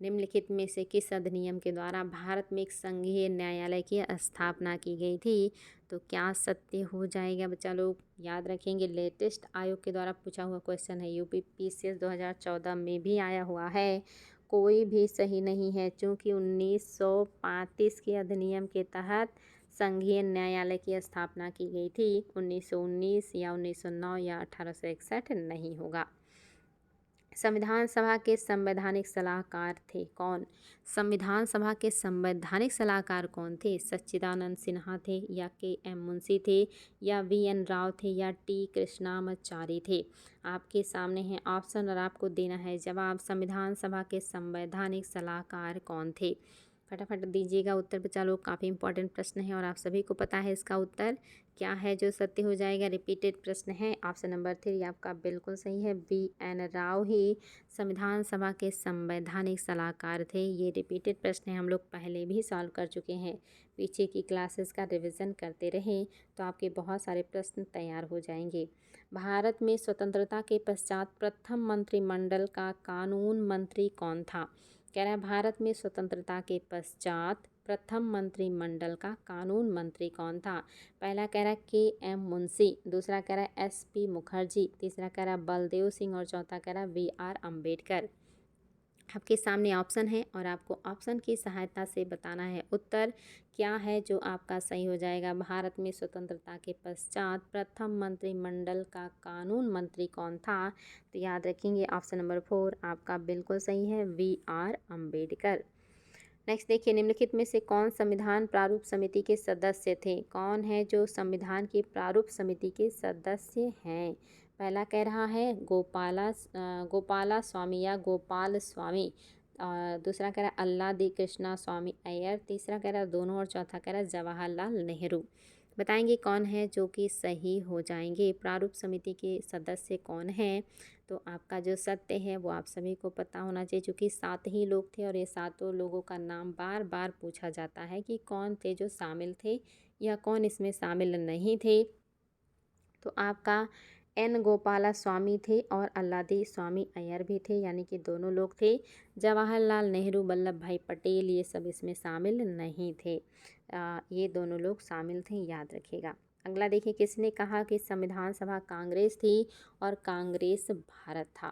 Speaker 1: निम्नलिखित में से किस अधिनियम के द्वारा भारत में एक संघीय न्यायालय की स्थापना की गई थी? तो क्या सत्य हो जाएगा बच्चा लोग? याद रखेंगे, लेटेस्ट आयोग के द्वारा पूछा हुआ क्वेश्चन है, यूपी पीसीएस 2014 में भी आया हुआ है। कोई भी सही नहीं है, क्योंकि 1935 के अधिनियम के तहत संघीय न्यायालय की स्थापना की गई थी। 1919 या 1909 या 1861 नहीं होगा। संविधान सभा के संवैधानिक सलाहकार थे कौन? संविधान सभा के संवैधानिक सलाहकार कौन थे? सच्चिदानंद सिन्हा थे या के.एम. मुंशी थे या वी.एन. राव थे या टी. कृष्णामाचारी थे? आपके सामने है ऑप्शन और आपको देना है जवाब। संविधान सभा के संवैधानिक सलाहकार कौन थे? फटाफट दीजिएगा उत्तर बच्चा लोग, काफ़ी इंपॉर्टेंट प्रश्न है और आप सभी को पता है इसका उत्तर क्या है जो सत्य हो जाएगा। रिपीटेड प्रश्न है। ऑप्शन नंबर 3 आपका बिल्कुल सही है। वी.एन. राव ही संविधान सभा के संवैधानिक सलाहकार थे। ये रिपीटेड प्रश्न है, हम लोग पहले भी सॉल्व कर चुके हैं। पीछे की क्लासेस का रिवीजन करते रहें तो आपके बहुत सारे प्रश्न तैयार हो जाएंगे। भारत में स्वतंत्रता के पश्चात प्रथम मंत्रिमंडल का कानून मंत्री कौन था? कह रहा है भारत में स्वतंत्रता के पश्चात प्रथम मंत्रिमंडल का कानून मंत्री कौन था? पहला कह रहा है के.एम. मुंशी, दूसरा कह रहा है एस.पी. मुखर्जी, तीसरा कह रहा है बलदेव सिंह और चौथा कह रहा है वी.आर. अम्बेडकर। आपके सामने ऑप्शन है और आपको ऑप्शन की सहायता से बताना है उत्तर क्या है जो आपका सही हो जाएगा। भारत में स्वतंत्रता के पश्चात प्रथम मंत्रिमंडल का कानून मंत्री कौन था? तो याद रखेंगे ऑप्शन नंबर 4 आपका बिल्कुल सही है, वी.आर. अम्बेडकर। नेक्स्ट देखिए, निम्नलिखित में से कौन संविधान प्रारूप समिति के सदस्य थे? कौन है जो संविधान की प्रारूप समिति के सदस्य हैं? पहला कह रहा है गोपाला स्वामी या गोपाल स्वामी, दूसरा कह रहा है अल्लादी कृष्णा स्वामी अय्यर, तीसरा कह रहा है दोनों और चौथा कह रहा है जवाहरलाल नेहरू। बताएंगे कौन है जो कि सही हो जाएंगे। प्रारूप समिति के सदस्य कौन हैं? तो आपका जो सत्य है वो आप सभी को पता होना चाहिए, क्योंकि 7 ही लोग थे और ये सातों लोगों का नाम बार बार पूछा जाता है कि कौन थे जो शामिल थे या कौन इसमें शामिल नहीं थे। तो आपका एन गोपाला स्वामी थे और अल्लादी स्वामी अय्यर भी थे, यानी कि दोनों लोग थे। जवाहरलाल नेहरू, वल्लभ भाई पटेल ये सब इसमें शामिल नहीं थे। ये दोनों लोग शामिल थे, याद रखिएगा। अगला देखिए, किसने कहा कि संविधान सभा कांग्रेस थी और कांग्रेस भारत था?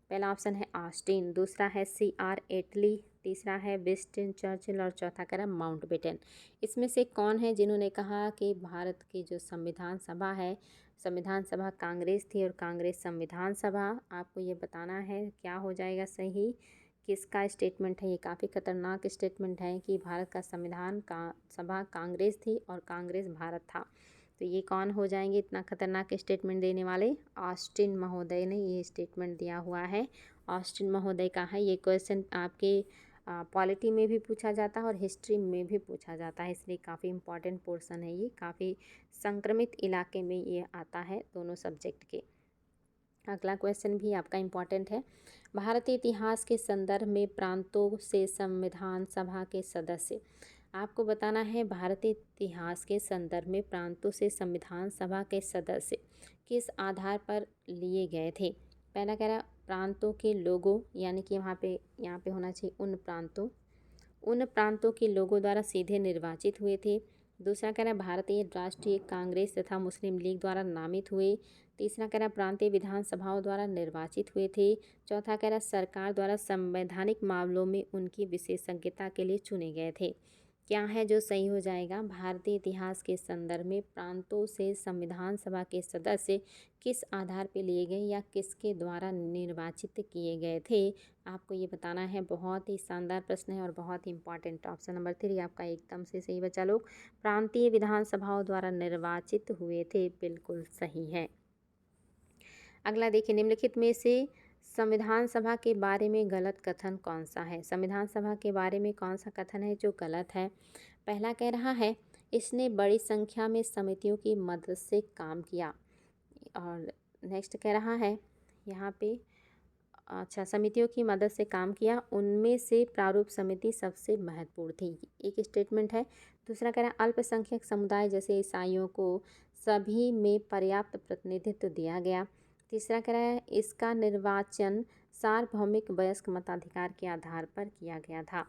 Speaker 1: पहला ऑप्शन है ऑस्टिन, दूसरा है C.R. एटली, तीसरा है विंस्टन चर्चिल और चौथा कह रहा है माउंटबेटन। इसमें से कौन है जिन्होंने कहा कि भारत की जो संविधान सभा है, संविधान सभा कांग्रेस थी और कांग्रेस संविधान सभा? आपको ये बताना है क्या हो जाएगा सही, किसका स्टेटमेंट है। ये काफ़ी खतरनाक स्टेटमेंट है कि भारत का संविधान का सभा कांग्रेस थी और कांग्रेस भारत था। तो ये कौन हो जाएंगे इतना खतरनाक स्टेटमेंट देने वाले? ऑस्टिन महोदय ने ये स्टेटमेंट दिया हुआ है। ऑस्टिन महोदय का है। ये क्वेश्चन आपके पॉलिटी में भी पूछा जाता है और हिस्ट्री में भी पूछा जाता है, इसलिए काफ़ी इंपॉर्टेंट पोर्शन है। ये काफ़ी संक्रमित इलाके में ये आता है दोनों सब्जेक्ट के। अगला क्वेश्चन भी आपका इम्पॉर्टेंट है। भारतीय इतिहास के संदर्भ में प्रांतों से संविधान सभा के सदस्य, आपको बताना है भारतीय इतिहास के संदर्भ में प्रांतों से संविधान सभा के सदस्य किस आधार पर लिए गए थे? पहला कह रहा है प्रांतों के लोगों, यानी कि यहाँ पे होना चाहिए उन प्रांतों के लोगों द्वारा सीधे निर्वाचित हुए थे। दूसरा कह रहा है भारतीय राष्ट्रीय कांग्रेस तथा मुस्लिम लीग द्वारा नामित हुए। तीसरा कह रहा है प्रांतीय विधानसभाओं द्वारा निर्वाचित हुए थे। चौथा कह रहा है सरकार द्वारा संवैधानिक मामलों में उनकी विशेषज्ञता के लिए चुने गए थे। क्या है जो सही हो जाएगा? भारतीय इतिहास के संदर्भ में प्रांतों से संविधान सभा के सदस्य किस आधार पर लिए गए या किसके द्वारा निर्वाचित किए गए थे? आपको ये बताना है। बहुत ही शानदार प्रश्न है और बहुत ही इंपॉर्टेंट। ऑप्शन नंबर 3 आपका एकदम से सही बच्चा लोग, प्रांतीय विधानसभाओं द्वारा निर्वाचित हुए थे, बिल्कुल सही है। अगला देखिए, निम्नलिखित में से संविधान सभा के बारे में गलत कथन कौन सा है? संविधान सभा के बारे में कौन सा कथन है जो गलत है? पहला कह रहा है इसने बड़ी संख्या में समितियों की मदद से काम किया, और नेक्स्ट कह रहा है यहाँ पे अच्छा समितियों की मदद से काम किया, उनमें से प्रारूप समिति सबसे महत्वपूर्ण थी, एक स्टेटमेंट है। दूसरा कह रहा है अल्पसंख्यक समुदाय जैसे ईसाइयों को सभी में पर्याप्त प्रतिनिधित्व दिया गया। तीसरा कह रहा है इसका निर्वाचन सार्वभौमिक वयस्क मताधिकार के आधार पर किया गया था।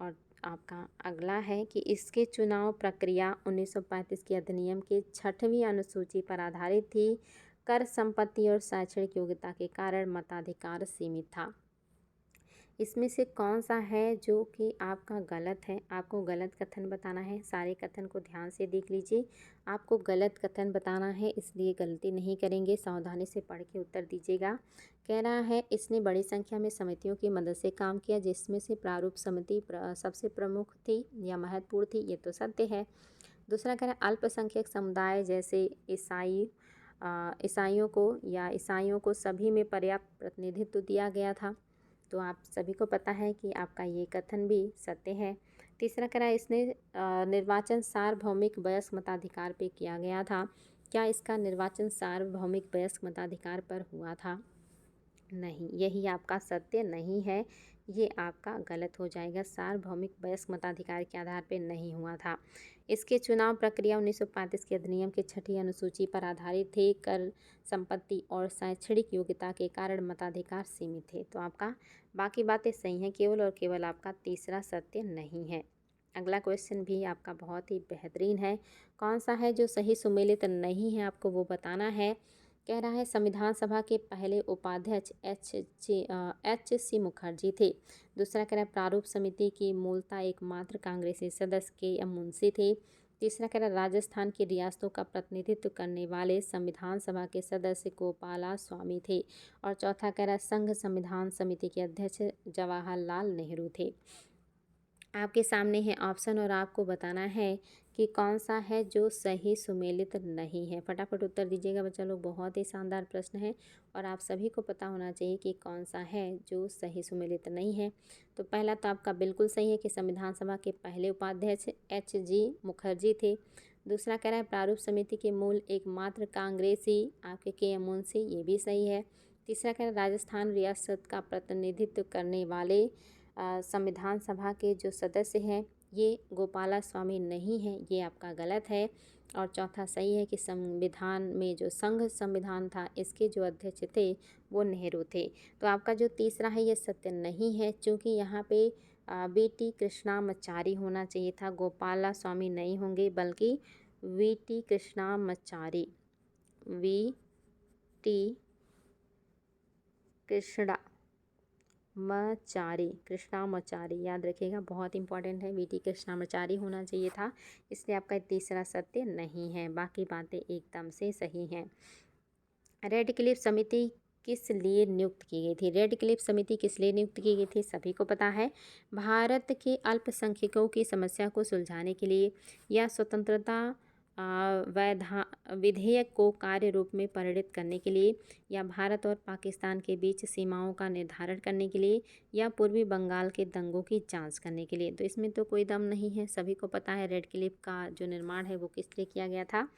Speaker 1: और आपका अगला है कि इसके चुनाव प्रक्रिया 1935 के अधिनियम के 6वीं अनुसूची पर आधारित थी। कर, संपत्ति और शैक्षणिक योग्यता के कारण मताधिकार सीमित था। इसमें से कौन सा है जो कि आपका गलत है? आपको गलत कथन बताना है। सारे कथन को ध्यान से देख लीजिए। आपको गलत कथन बताना है, इसलिए गलती नहीं करेंगे। सावधानी से पढ़ के उत्तर दीजिएगा। कह रहा है इसने बड़ी संख्या में समितियों की मदद से काम किया, जिसमें से प्रारूप समिति सबसे प्रमुख थी या महत्वपूर्ण थी। ये तो सत्य है। दूसरा कह रहा है अल्पसंख्यक समुदाय जैसे ईसाइयों को ईसाइयों को सभी में पर्याप्त प्रतिनिधित्व दिया गया था। तो आप सभी को पता है कि आपका ये कथन भी सत्य है। तीसरा कह रहा है इसने निर्वाचन सार्वभौमिक वयस्क मताधिकार पे किया गया था। क्या इसका निर्वाचन सार्वभौमिक वयस्क मताधिकार पर हुआ था? नहीं, यही आपका सत्य नहीं है। ये आपका गलत हो जाएगा। सार्वभौमिक वयस्क मताधिकार के आधार पर नहीं हुआ था। इसके चुनाव प्रक्रिया 1935 के अधिनियम के 6ठी अनुसूची पर आधारित थे। कर, संपत्ति और शैक्षणिक योग्यता के कारण मताधिकार सीमित थे। तो आपका बाकी बातें सही हैं, केवल और केवल आपका तीसरा सत्य नहीं है। अगला क्वेश्चन भी आपका बहुत ही बेहतरीन है। कौन सा है जो सही सुमेलित नहीं है, आपको वो बताना है। कह रहा है संविधान सभा के पहले उपाध्यक्ष एच सी मुखर्जी थे। दूसरा कह रहा है प्रारूप समिति की मूलतः एकमात्र कांग्रेसी सदस्य के मुंशी थे। तीसरा कह रहा है राजस्थान की रियासतों का प्रतिनिधित्व करने वाले संविधान सभा के सदस्य गोपाला स्वामी थे। और चौथा कह रहा है संघ संविधान समिति के अध्यक्ष जवाहरलाल नेहरू थे। आपके सामने है ऑप्शन और आपको बताना है कि कौन सा है जो सही सुमेलित नहीं है। फटाफट उत्तर दीजिएगा बच्चा लोग। बहुत ही शानदार प्रश्न है और आप सभी को पता होना चाहिए कि कौन सा है जो सही सुमेलित नहीं है। तो पहला तो आपका बिल्कुल सही है कि संविधान सभा के पहले उपाध्यक्ष एच.जी. मुखर्जी थे। दूसरा कह रहा है प्रारूप समिति के मूल एकमात्र कांग्रेसी आपके के.एम. मुंशी, ये भी सही है। तीसरा कह रहा है राजस्थान रियासत का प्रतिनिधित्व करने वाले संविधान सभा के जो सदस्य हैं ये गोपाला स्वामी नहीं हैं, ये आपका गलत है। और चौथा सही है कि संविधान में जो संघ संविधान था इसके जो अध्यक्ष थे वो नेहरू थे। तो आपका जो तीसरा है ये सत्य नहीं है, क्योंकि यहाँ पे वी.टी. कृष्णामाचारी होना चाहिए था। गोपाला स्वामी नहीं होंगे बल्कि वी.टी. कृष्णामाचारी, वी.टी. कृष्णामाचारी याद रखिएगा, बहुत इंपॉर्टेंट है। वी.टी. कृष्णामाचारी होना चाहिए था, इसलिए आपका तीसरा सत्य नहीं है। बाकी बातें एकदम से सही हैं। रेड क्लिफ समिति किस लिए नियुक्त की गई थी? रेड क्लिफ समिति किस लिए नियुक्त की गई थी सभी को पता है। भारत के अल्पसंख्यकों की समस्या को सुलझाने के लिए या स्वतंत्रता विधेयक को कार्य रूप में परिणित करने के लिए, या भारत और पाकिस्तान के बीच सीमाओं का निर्धारण करने के लिए, या पूर्वी बंगाल के दंगों की जांच करने के लिए। तो इसमें तो कोई दम नहीं है, सभी को पता है रेड क्लिफ का जो निर्माण है वो किस लिए किया गया था।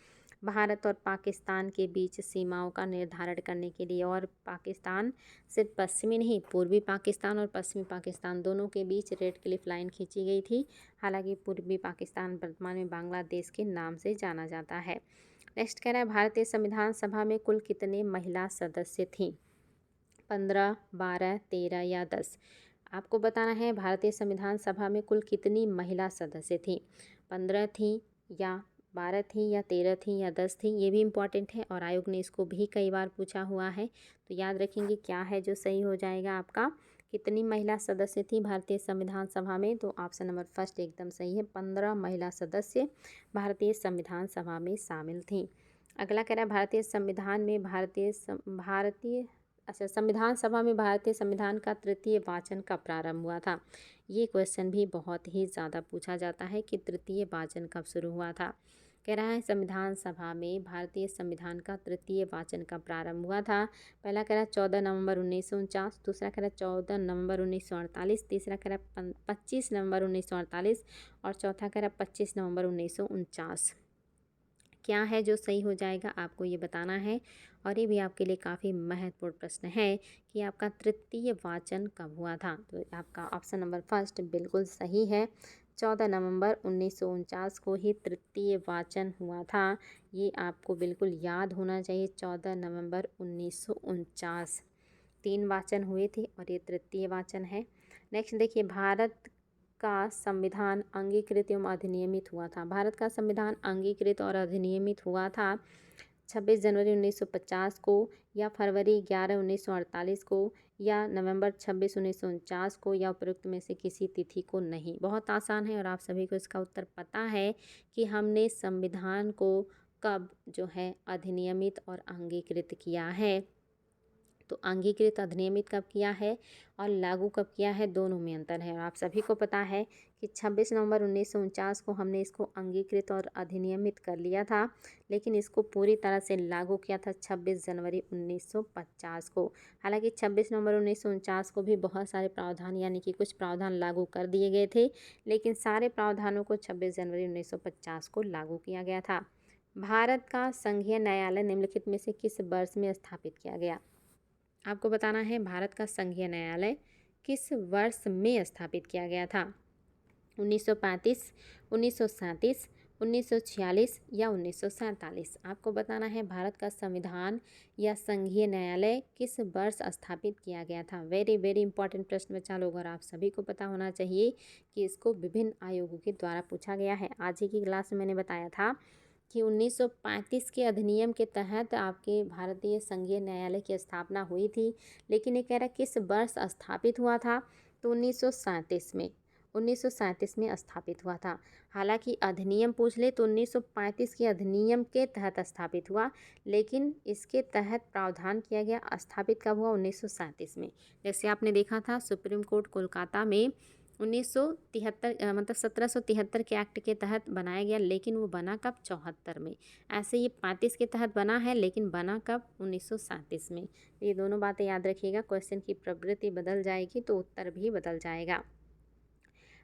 Speaker 1: भारत और पाकिस्तान के बीच सीमाओं का निर्धारण करने के लिए, और पाकिस्तान सिर्फ पश्चिमी नहीं, पूर्वी पाकिस्तान और पश्चिमी पाकिस्तान दोनों के बीच रेड क्लिफ लाइन खींची गई थी। हालांकि पूर्वी पाकिस्तान वर्तमान में बांग्लादेश के नाम से जाना जाता है। नेक्स्ट कह रहा है भारतीय संविधान सभा में कुल कितने महिला सदस्य थीं? 15, 12, 13 या 10? आपको बताना है भारतीय संविधान सभा में कुल कितनी महिला सदस्य थीं। 15 थीं या 12 थी या 13 थी या 10 थी, ये भी इम्पॉर्टेंट है और आयोग ने इसको भी कई बार पूछा हुआ है। तो याद रखेंगे क्या है जो सही हो जाएगा आपका। कितनी महिला सदस्य थी भारतीय संविधान सभा में? तो ऑप्शन नंबर फर्स्ट एकदम सही है। 15 महिला सदस्य भारतीय संविधान सभा में शामिल थीं। अगला कह रहा है भारतीय संविधान सभा में भारतीय संविधान का तृतीय वाचन कब प्रारंभ हुआ था? ये क्वेश्चन भी बहुत ही ज़्यादा पूछा जाता है कि तृतीय वाचन कब शुरू हुआ था। कह रहा है संविधान सभा में भारतीय संविधान का तृतीय वाचन कब प्रारंभ हुआ था। पहला कह रहा है 14 नवंबर 1949, दूसरा कह रहा है 14 नवंबर 1948, तीसरा कह रहा है 25 नवंबर 1948 और चौथा कह रहा है 25 नवंबर 1949। क्या है जो सही हो जाएगा आपको ये बताना है। और ये भी आपके लिए काफ़ी महत्वपूर्ण प्रश्न है कि आपका तृतीय वाचन कब हुआ था। तो आपका ऑप्शन नंबर फर्स्ट बिल्कुल सही है। 14 नवंबर 1949 को ही तृतीय वाचन हुआ था। ये आपको बिल्कुल याद होना चाहिए। 14 नवंबर 1949 3 वाचन हुए थे और ये तृतीय वाचन है। नेक्स्ट देखिए भारत का संविधान अंगीकृत एवं अधिनियमित हुआ था। भारत का संविधान अंगीकृत और अधिनियमित हुआ था 26 जनवरी 1950 को, या फरवरी 11, 1948 को, या नवंबर 26 1949 को या उपरोक्त में से किसी तिथि को नहीं। बहुत आसान है और आप सभी को इसका उत्तर पता है कि हमने संविधान को कब जो है अधिनियमित और अंगीकृत किया है। तो अंगीकृत अधिनियमित कब किया है और लागू कब किया है, दोनों में अंतर है। और आप सभी को पता है कि 26 नवंबर 1949 को हमने इसको अंगीकृत और अधिनियमित कर लिया था, लेकिन इसको पूरी तरह से लागू किया था 26 जनवरी 1950 को। हालांकि 26 नवंबर 1949 को भी बहुत सारे प्रावधान यानी कि कुछ प्रावधान लागू कर दिए गए थे, लेकिन सारे प्रावधानों को 26 जनवरी 1950 को लागू किया गया था। भारत का संघीय न्यायालय निम्नलिखित में से किस वर्ष में स्थापित किया गया? आपको बताना है भारत का संघीय न्यायालय किस वर्ष में स्थापित किया गया था। 1935, 1937, 1946 या 1947। आपको बताना है भारत का संविधान या संघीय न्यायालय किस वर्ष स्थापित किया गया था। वेरी वेरी इंपॉर्टेंट प्रश्न बच्चा लोग, और आप सभी को पता होना चाहिए कि इसको विभिन्न आयोगों के द्वारा पूछा गया है। आज ही की क्लास में मैंने बताया था कि 1935 के अधिनियम के तहत आपके भारतीय संघीय न्यायालय की स्थापना हुई थी, लेकिन ये कह रहा किस वर्ष स्थापित हुआ था, तो 1937 में 1937 में स्थापित हुआ था। हालांकि अधिनियम पूछ ले तो 1935 के अधिनियम के तहत स्थापित हुआ, लेकिन इसके तहत प्रावधान किया गया स्थापित कब हुआ, 1937 में। जैसे आपने देखा था सुप्रीम कोर्ट कोलकाता में 1973 मतलब 1773 के एक्ट के तहत बनाया गया, लेकिन वो बना कब, 74 में। ऐसे ये 35 के तहत बना है, लेकिन बना कब, 1937 में। ये दोनों बातें याद रखिएगा, क्वेश्चन की प्रवृत्ति बदल जाएगी तो उत्तर भी बदल जाएगा।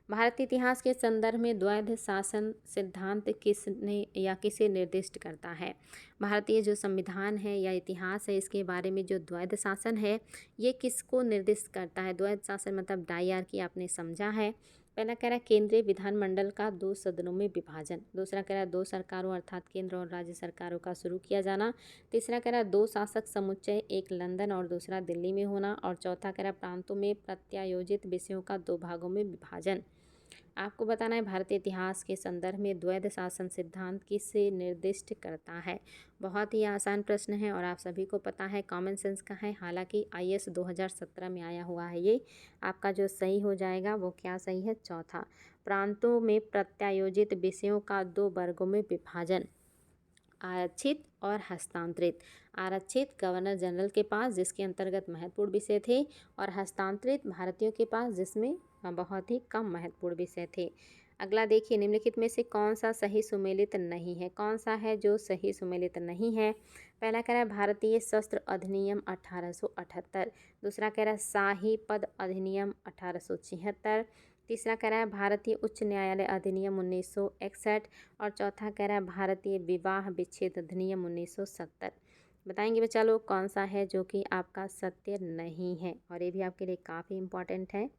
Speaker 1: भारतीय इतिहास के संदर्भ में द्वैध शासन सिद्धांत किसने या किसे निर्दिष्ट करता है? भारतीय जो संविधान है या इतिहास है, इसके बारे में जो द्वैध शासन है ये किसको निर्दिष्ट करता है? द्वैध शासन मतलब डायआर्की आपने समझा है। पहला कह रहा है केंद्रीय विधानमंडल का 2 सदनों में विभाजन। दूसरा कह रहा है 2 सरकारों अर्थात केंद्र और राज्य सरकारों का शुरू किया जाना। तीसरा कह रहा है 2 शासक समुच्चय, एक लंदन और दूसरा दिल्ली में होना। और चौथा कह रहा है प्रांतों में प्रत्यायोजित विषयों का 2 भागों में विभाजन। आपको बताना है भारतीय इतिहास के संदर्भ में द्वैध शासन सिद्धांत किसे निर्दिष्ट करता है। बहुत ही आसान प्रश्न है और आप सभी को पता है, कॉमन सेंस का है। हालांकि IAS 2017 में आया हुआ है ये। आपका जो सही हो जाएगा वो क्या सही है, चौथा। प्रांतों में प्रत्यायोजित विषयों का 2 वर्गों में विभाजन, आरक्षित और हस्तांतरित। आरक्षित गवर्नर जनरल के पास जिसके अंतर्गत महत्वपूर्ण विषय थे, और हस्तांतरित भारतीयों के पास जिसमें बहुत ही कम महत्वपूर्ण विषय थे। अगला देखिए, निम्नलिखित में से कौन सा सही सुमेलित नहीं है? कौन सा है जो सही सुमेलित नहीं है? पहला कह रहा है भारतीय शस्त्र अधिनियम 1878। दूसरा कह रहा है शाही पद अधिनियम 1876। तीसरा कह रहा है भारतीय उच्च न्यायालय अधिनियम 1961। और चौथा कह रहा है भारतीय विवाह विच्छेद अधिनियम 1970। बताएंगे बच्चा लोग कौन सा है जो कि आपका सत्य नहीं है, और ये भी आपके लिए काफ़ी इम्पोर्टेंट है।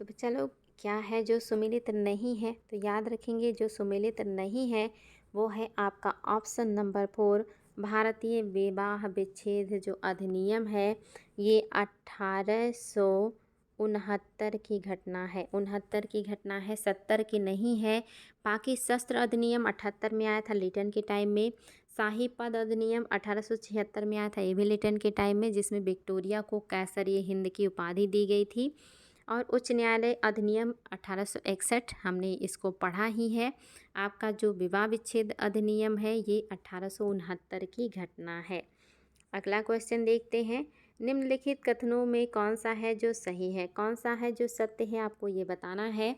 Speaker 1: तो बच्चा लोग क्या है जो सुमेलित नहीं है? तो याद रखेंगे जो सुमेलित नहीं है वो है आपका ऑप्शन नंबर 4, भारतीय विवाह विच्छेद जो अधिनियम है ये 1869 की घटना है। 69 की घटना है, 70 की नहीं है। बाकी शस्त्र अधिनियम 78 में आया था लिटन के टाइम में। शाही पद अधिनियम 1876 में आया था, ये भी लिटन के टाइम में, जिसमें विक्टोरिया को कैसर हिंद की उपाधि दी गई थी। और उच्च न्यायालय अधिनियम 1861 हमने इसको पढ़ा ही है। आपका जो विवाह विच्छेद अधिनियम है ये 1869 की घटना है। अगला क्वेश्चन देखते हैं, निम्नलिखित कथनों में कौन सा है जो सही है, कौन सा है जो सत्य है, आपको ये बताना है।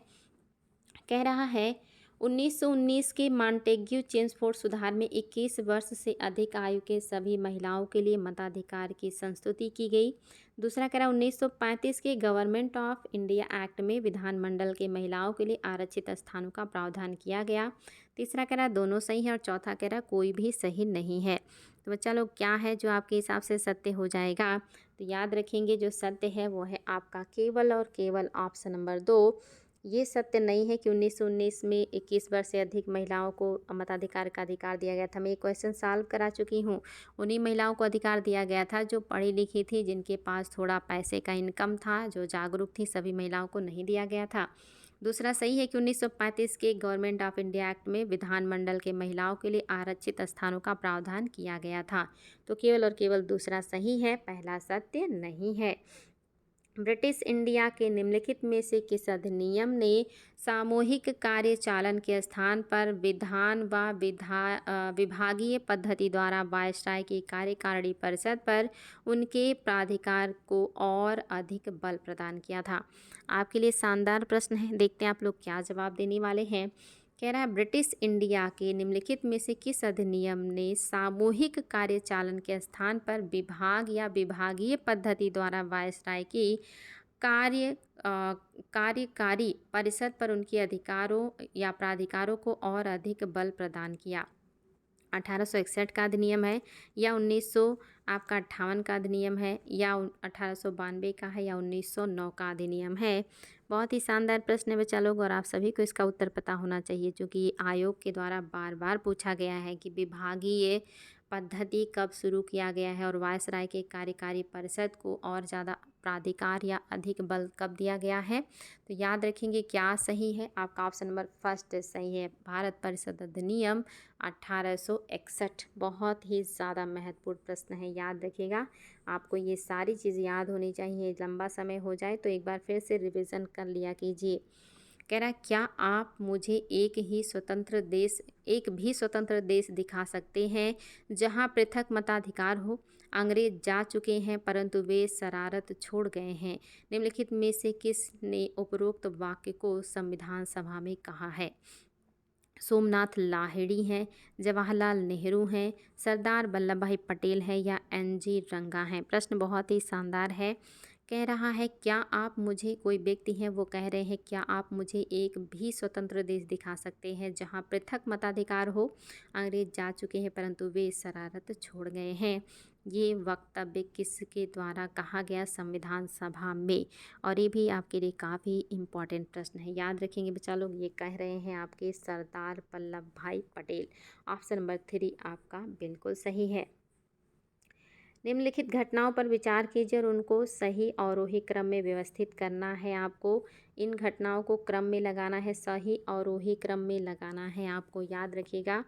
Speaker 1: कह रहा है 1919 के मॉन्टेग्यू चेम्सफोर्ड सुधार में 21 वर्ष से अधिक आयु के सभी महिलाओं के लिए मताधिकार की संस्तुति की गई। दूसरा कह रहा है 1935 के गवर्नमेंट ऑफ इंडिया एक्ट में विधानमंडल के महिलाओं के लिए आरक्षित स्थानों का प्रावधान किया गया। तीसरा कह रहा है दोनों सही है, और चौथा कह रहा है कोई भी सही नहीं है। तो बच्चा लोग क्या है जो आपके हिसाब से सत्य हो जाएगा? तो याद रखेंगे जो सत्य है वो है आपका केवल और केवल ऑप्शन नंबर 2। ये सत्य नहीं है कि 1919 में 21 वर्ष से अधिक महिलाओं को मताधिकार का अधिकार दिया गया था। मैं ये क्वेश्चन सॉल्व करा चुकी हूँ। उन्हीं महिलाओं को अधिकार दिया गया था जो पढ़ी लिखी थी, जिनके पास थोड़ा पैसे का इनकम था, जो जागरूक थी, सभी महिलाओं को नहीं दिया गया था। दूसरा सही है कि 1935 के गवर्नमेंट ऑफ इंडिया एक्ट में विधानमंडल के महिलाओं के लिए आरक्षित स्थानों का प्रावधान किया गया था। तो केवल और केवल दूसरा सही है, पहला सत्य नहीं है। ब्रिटिश इंडिया के निम्नलिखित में से किस अधिनियम ने सामूहिक कार्यचालन के स्थान पर विधान व विभागीय पद्धति द्वारा वायसराय की कार्यकारिणी परिषद पर उनके प्राधिकार को और अधिक बल प्रदान किया था? आपके लिए शानदार प्रश्न है, देखते हैं आप लोग क्या जवाब देने वाले हैं। कह रहा है ब्रिटिश इंडिया के निम्नलिखित में से किस अधिनियम ने सामूहिक कार्यचालन के स्थान पर विभाग या विभागीय पद्धति द्वारा वायसराय की कार्यकारी परिषद पर उनके अधिकारों या प्राधिकारों को और अधिक बल प्रदान किया? 1861 का अधिनियम है या 1900 आपका 58 का अधिनियम है या 1892 का है या 1909 का अधिनियम है? बहुत ही शानदार प्रश्न है बच्चा लोग, और आप सभी को इसका उत्तर पता होना चाहिए, क्योंकि ये आयोग के द्वारा बार बार पूछा गया है कि विभागीय पद्धति कब शुरू किया गया है और वायसराय के कार्यकारी परिषद को और ज़्यादा प्राधिकार या अधिक बल कब दिया गया है। तो याद रखेंगे क्या सही है, आपका ऑप्शन नंबर फर्स्ट सही है, भारत परिषद अधिनियम 1861। बहुत ही ज़्यादा महत्वपूर्ण प्रश्न है, याद रखिएगा। आपको ये सारी चीज़ याद होनी चाहिए, लंबा समय हो जाए तो एक बार फिर से रिवीजन कर लिया कीजिए। कह रहा है क्या आप मुझे एक भी स्वतंत्र देश दिखा सकते हैं जहां पृथक मताधिकार हो? अंग्रेज जा चुके हैं परंतु वे शरारत छोड़ गए हैं। निम्नलिखित में से किसने उपरोक्त वाक्य को संविधान सभा में कहा है? सोमनाथ लाहिड़ी हैं, जवाहरलाल नेहरू हैं, सरदार वल्लभ भाई पटेल हैं या एनजी रंगा हैं? प्रश्न बहुत ही शानदार है। कह रहा है क्या आप मुझे, कोई व्यक्ति है वो कह रहे हैं क्या आप मुझे एक भी स्वतंत्र देश दिखा सकते हैं जहां पृथक मताधिकार हो? अंग्रेज जा चुके हैं परंतु वे शरारत छोड़ गए हैं। ये वक्तव्य किसके द्वारा कहा गया संविधान सभा में? और ये भी आपके लिए काफ़ी इम्पॉर्टेंट प्रश्न है, याद रखेंगे बच्चा लोग। ये कह रहे हैं आपके सरदार वल्लभ भाई पटेल। ऑप्शन नंबर 3 आपका बिल्कुल सही है। निम्नलिखित घटनाओं पर विचार कीजिए और उनको सही अवरोही क्रम में व्यवस्थित करना है आपको। इन घटनाओं को क्रम में लगाना है, सही अवरोही क्रम में लगाना है आपको, याद रखिएगा।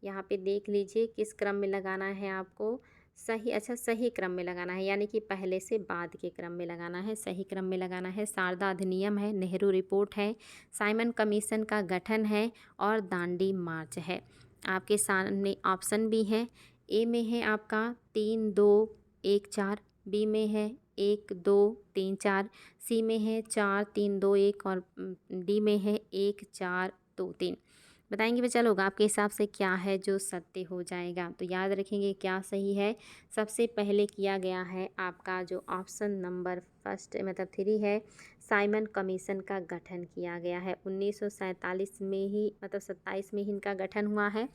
Speaker 1: यहाँ पे देख लीजिए किस क्रम में लगाना है आपको। सही क्रम में लगाना है, यानी कि पहले से बाद के क्रम में लगाना है, सही क्रम में लगाना है। शारदा अधिनियम है, नेहरू रिपोर्ट है, साइमन कमीशन का गठन है और दांडी मार्च है। आपके सामने ऑप्शन भी है। ए में है आपका 3 2 1 4, बी में है 1 2 3 4, सी में है 4 3 2 1 और डी में है 1 4 2 3। बताएंगे बच्चा लोग आपके हिसाब से क्या है जो सत्य हो जाएगा? तो याद रखेंगे क्या सही है। सबसे पहले किया गया है आपका जो ऑप्शन नंबर फर्स्ट मतलब 3 है, साइमन कमीशन का गठन किया गया है 1947 में ही, मतलब 27 में ही इनका गठन हुआ है।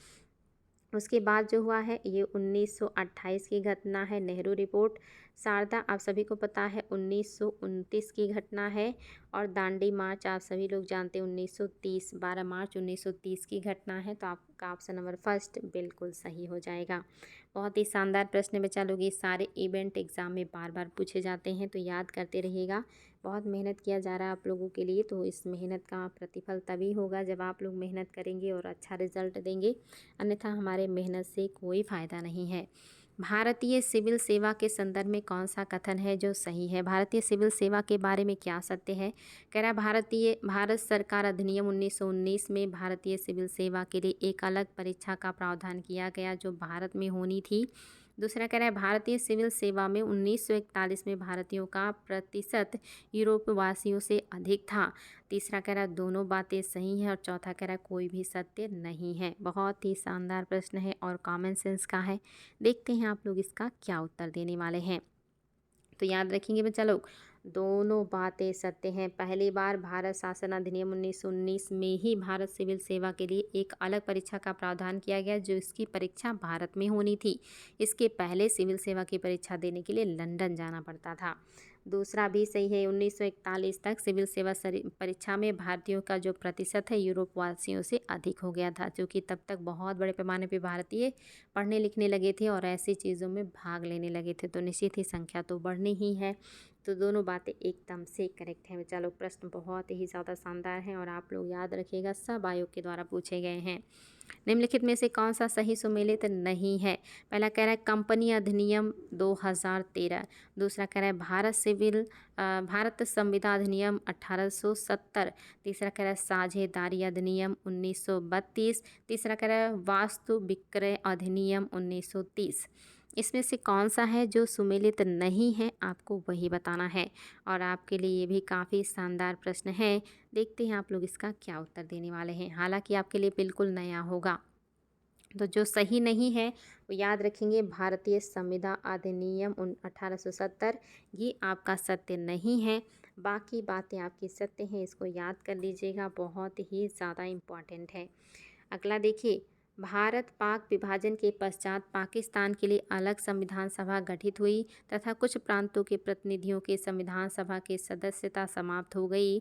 Speaker 1: उसके बाद जो हुआ है ये 1928 की घटना है, नेहरू रिपोर्ट। शारदा आप सभी को पता है 1929 की घटना है और दांडी मार्च आप सभी लोग जानते हैं 1930, 12 मार्च 1930 की घटना है। तो आपका ऑप्शन नंबर फर्स्ट बिल्कुल सही हो जाएगा। बहुत ही शानदार प्रश्न बच्चा लोग, ये सारे इवेंट एग्ज़ाम में बार बार पूछे जाते हैं, तो याद करते रहिएगा। बहुत मेहनत किया जा रहा है आप लोगों के लिए, तो इस मेहनत का प्रतिफल तभी होगा जब आप लोग मेहनत करेंगे और अच्छा रिजल्ट देंगे, अन्यथा हमारे मेहनत से कोई फ़ायदा नहीं है। भारतीय सिविल सेवा के संदर्भ में कौन सा कथन है जो सही है? भारतीय सिविल सेवा के बारे में क्या सत्य है? कह रहा है भारत सरकार अधिनियम 1919 में भारतीय सिविल सेवा के लिए एक अलग परीक्षा का प्रावधान किया गया जो भारत में होनी थी। दूसरा कह रहा है भारतीय सिविल सेवा में 1941 में भारतीयों का प्रतिशत यूरोपवासियों से अधिक था। तीसरा कह रहा है दोनों बातें सही हैं और चौथा कह रहा है कोई भी सत्य नहीं है। बहुत ही शानदार प्रश्न है और कॉमन सेंस का है। देखते हैं आप लोग इसका क्या उत्तर देने वाले हैं। तो याद रखेंगे बच्चा लोग, दोनों बातें सत्य हैं। पहली बार भारत शासन अधिनियम 1919 में ही भारत सिविल सेवा के लिए एक अलग परीक्षा का प्रावधान किया गया जो इसकी परीक्षा भारत में होनी थी। इसके पहले सिविल सेवा की परीक्षा देने के लिए लंदन जाना पड़ता था। दूसरा भी सही है, 1941 तक सिविल सेवा परीक्षा में भारतीयों का जो प्रतिशत है यूरोपवासियों से अधिक हो गया था, क्योंकि तब तक बहुत बड़े पैमाने पर भारतीय पढ़ने लिखने लगे थे और ऐसी चीज़ों में भाग लेने लगे थे, तो निश्चित ही संख्या तो बढ़नी ही है। तो दोनों बातें एकदम से करेक्ट हैं बच्चा लोग। प्रश्न बहुत ही ज़्यादा शानदार हैं और आप लोग याद रखिएगा, सब आयोग के द्वारा पूछे गए हैं। निम्नलिखित में से कौन सा सही सुमेलित नहीं है? पहला कह रहा है कंपनी अधिनियम 2013, दूसरा कह रहा है भारत संविदा अधिनियम 1870, तीसरा कह रहा है साझेदारी अधिनियम 1932, तीसरा कह रहा है वास्तु विक्रय अधिनियम 1930। इसमें से कौन सा है जो सुमेलित नहीं है, आपको वही बताना है। और आपके लिए ये भी काफ़ी शानदार प्रश्न है। देखते हैं आप लोग इसका क्या उत्तर देने वाले हैं। हालांकि आपके लिए बिल्कुल नया होगा। तो जो सही नहीं है वो याद रखेंगे, भारतीय संविदा अधिनियम 1870 ये आपका सत्य नहीं है। बाकी बातें आपकी सत्य हैं, इसको याद कर लीजिएगा, बहुत ही ज़्यादा इम्पॉर्टेंट है। अगला देखिए, भारत पाक विभाजन के पश्चात पाकिस्तान के लिए अलग संविधान सभा गठित हुई तथा कुछ प्रांतों के प्रतिनिधियों के संविधान सभा की सदस्यता समाप्त हो गई।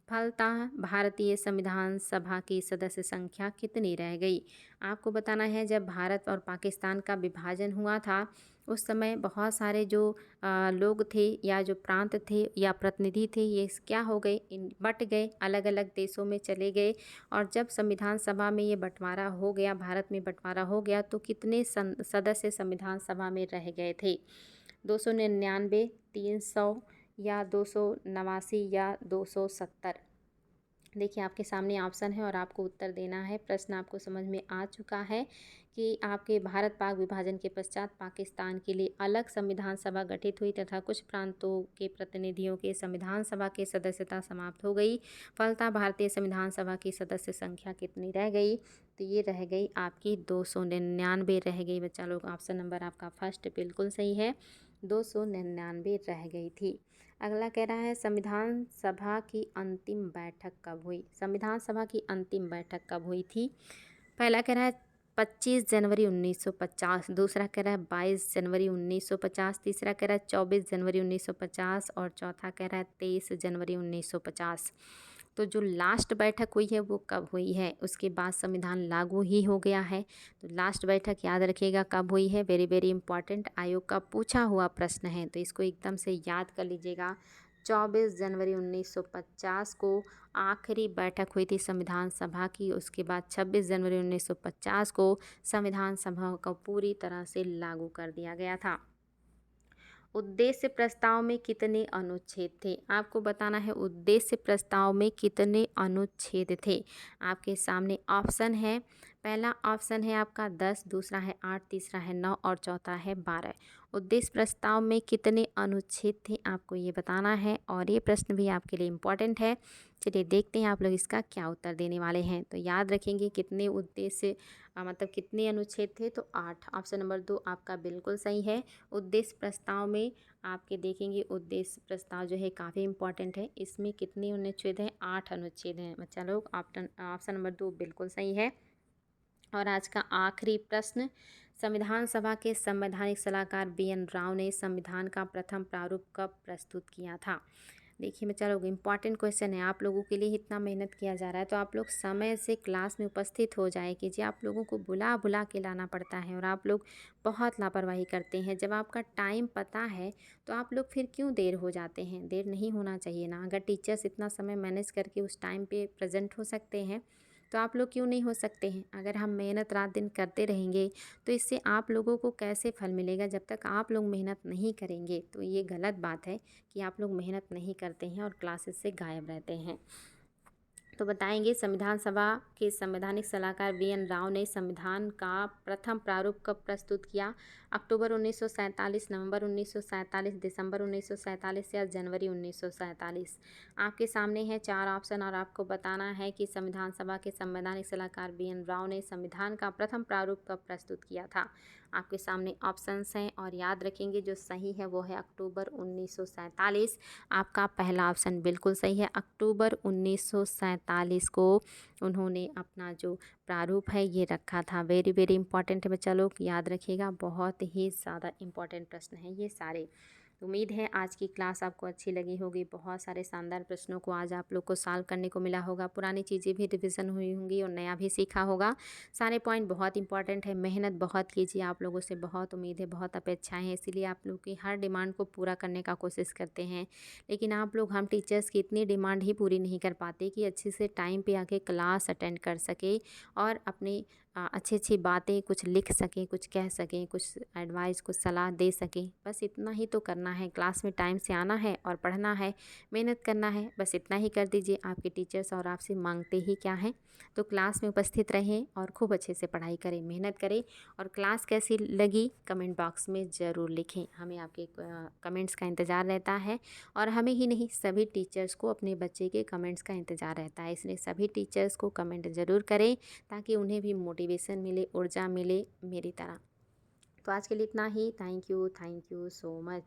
Speaker 1: फलतः भारतीय संविधान सभा की सदस्य संख्या कितनी रह गई? आपको बताना है, जब भारत और पाकिस्तान का विभाजन हुआ था उस समय बहुत सारे जो लोग थे या जो प्रांत थे या प्रतिनिधि थे, ये क्या हो गए, बट गए, अलग अलग देशों में चले गए। और जब संविधान सभा में ये बंटवारा हो गया, भारत में बंटवारा हो गया, तो कितने सदस्य संविधान सभा में रह गए थे? 299, 300 या 289 या 270? देखिए आपके सामने ऑप्शन है और आपको उत्तर देना है। प्रश्न आपको समझ में आ चुका है कि आपके भारत पाक विभाजन के पश्चात पाकिस्तान के लिए अलग संविधान सभा गठित हुई तथा कुछ प्रांतों के प्रतिनिधियों के संविधान सभा की सदस्यता समाप्त हो गई। फलतः भारतीय संविधान सभा की सदस्य संख्या कितनी रह गई? तो ये रह गई आपकी 299 रह गई बच्चा लोग। ऑप्शन नंबर आपका फर्स्ट बिल्कुल सही है, 299 रह गई थी। अगला कह रहा है संविधान सभा की अंतिम बैठक कब हुई? संविधान सभा की अंतिम बैठक कब हुई थी? पहला कह रहा है 25 जनवरी 1950, दूसरा कह रहा है 22 जनवरी 1950, तीसरा कह रहा है 24 जनवरी 1950 और चौथा कह रहा है 23 जनवरी 1950। तो जो लास्ट बैठक हुई है वो कब हुई है? उसके बाद संविधान लागू ही हो गया है। तो लास्ट बैठक याद रखिएगा कब हुई है, वेरी वेरी इंपॉर्टेंट, आयोग का पूछा हुआ प्रश्न है, तो इसको एकदम से याद कर लीजिएगा। 24 जनवरी 1950 को आखिरी बैठक हुई थी संविधान सभा की। उसके बाद 26 जनवरी 1950 को संविधान सभा को पूरी तरह से लागू कर दिया गया था। उद्देश्य प्रस्ताव में कितने अनुच्छेद थे? आपको बताना है उद्देश्य प्रस्ताव में कितने अनुच्छेद थे। आपके सामने ऑप्शन है, पहला ऑप्शन है आपका 10, दूसरा है 8, तीसरा है 9 और चौथा है 12। उद्देश्य प्रस्ताव में कितने अनुच्छेद थे, आपको ये बताना है और ये प्रश्न भी आपके लिए इम्पॉर्टेंट है। चलिए देखते हैं आप लोग इसका क्या उत्तर देने वाले हैं। तो याद रखेंगे कितने उद्देश्य मतलब कितने अनुच्छेद थे, तो 8। ऑप्शन नंबर 2 आपका बिल्कुल सही है। उद्देश्य प्रस्ताव में आपके देखेंगे, उद्देश्य प्रस्ताव जो है काफ़ी इम्पॉर्टेंट है। इसमें कितने अनुच्छेद हैं? 8 अनुच्छेद हैं बच्चा लोग। ऑप्शन नंबर 2 बिल्कुल सही है। और आज का आखिरी प्रश्न, संविधान सभा के संवैधानिक सलाहकार BN राव ने संविधान का प्रथम प्रारूप कब प्रस्तुत किया था? देखिए मैं चलो इम्पॉर्टेंट क्वेश्चन है, आप लोगों के लिए इतना मेहनत किया जा रहा है तो आप लोग समय से क्लास में उपस्थित हो जाए कीजिए। आप लोगों को बुला बुला के लाना पड़ता है और आप लोग बहुत लापरवाही करते हैं। जब आपका टाइम पता है तो आप लोग फिर क्यों देर हो जाते हैं? देर नहीं होना चाहिए ना। अगर टीचर्स इतना समय मैनेज करके उस टाइम पे प्रेजेंट हो सकते हैं तो आप लोग क्यों नहीं हो सकते हैं? अगर हम मेहनत रात दिन करते रहेंगे तो इससे आप लोगों को कैसे फल मिलेगा? जब तक आप लोग मेहनत नहीं करेंगे तो ये गलत बात है कि आप लोग मेहनत नहीं करते हैं और क्लासेस से गायब रहते हैं। तो बताएंगे संविधान सभा के संवैधानिक सलाहकार BN राव ने संविधान का प्रथम प्रारूप कब प्रस्तुत किया? अक्टूबर 1947, नवंबर 1947, दिसंबर 1947 या जनवरी 1947? आपके सामने है 4 ऑप्शन और आपको बताना है कि संविधान सभा के संवैधानिक सलाहकार BN राव ने संविधान का प्रथम प्रारूप कब प्रस्तुत किया था। आपके सामने ऑप्शंस हैं और याद रखेंगे जो सही है वो है अक्टूबर 1947। आपका पहला ऑप्शन बिल्कुल सही है, अक्टूबर 1947 को उन्होंने अपना जो प्रारूप है ये रखा था। वेरी वेरी इंपॉर्टेंट है बच्चा लोग, याद रखिएगा, बहुत ही ज़्यादा इंपॉर्टेंट प्रश्न है ये सारे। उम्मीद है आज की क्लास आपको अच्छी लगी होगी। बहुत सारे शानदार प्रश्नों को आज आप लोग को सॉल्व करने को मिला होगा। पुरानी चीज़ें भी रिवीजन हुई होंगी और नया भी सीखा होगा। सारे पॉइंट बहुत इंपॉर्टेंट है। मेहनत बहुत कीजिए। आप लोगों से बहुत उम्मीद है, बहुत अपेक्षाएं हैं, इसीलिए आप लोग की हर डिमांड को पूरा करने का कोशिश करते हैं। लेकिन आप लोग, हम टीचर्स की इतनी डिमांड ही पूरी नहीं कर पाते कि अच्छे से टाइम पे आके क्लास अटेंड कर सके और अपनी अच्छी अच्छी बातें कुछ लिख सकें, कुछ कह सकें, कुछ एडवाइस, कुछ सलाह दे सकें। बस इतना ही तो करना है। क्लास में टाइम से आना है और पढ़ना है, मेहनत करना है। बस इतना ही कर दीजिए। आपके टीचर्स और आपसे मांगते ही क्या है। तो क्लास में उपस्थित रहें और खूब अच्छे से पढ़ाई करें, मेहनत करें। और क्लास कैसी लगी कमेंट बॉक्स में ज़रूर लिखें। हमें आपके कमेंट्स का इंतज़ार रहता है और हमें ही नहीं, सभी टीचर्स को अपने बच्चे के कमेंट्स का इंतज़ार रहता है। इसलिए सभी टीचर्स को कमेंट ज़रूर करें ताकि उन्हें भी मोटिवेशन मिले, ऊर्जा मिले मेरी तरह। तो आज के लिए इतना ही। Thank you so much.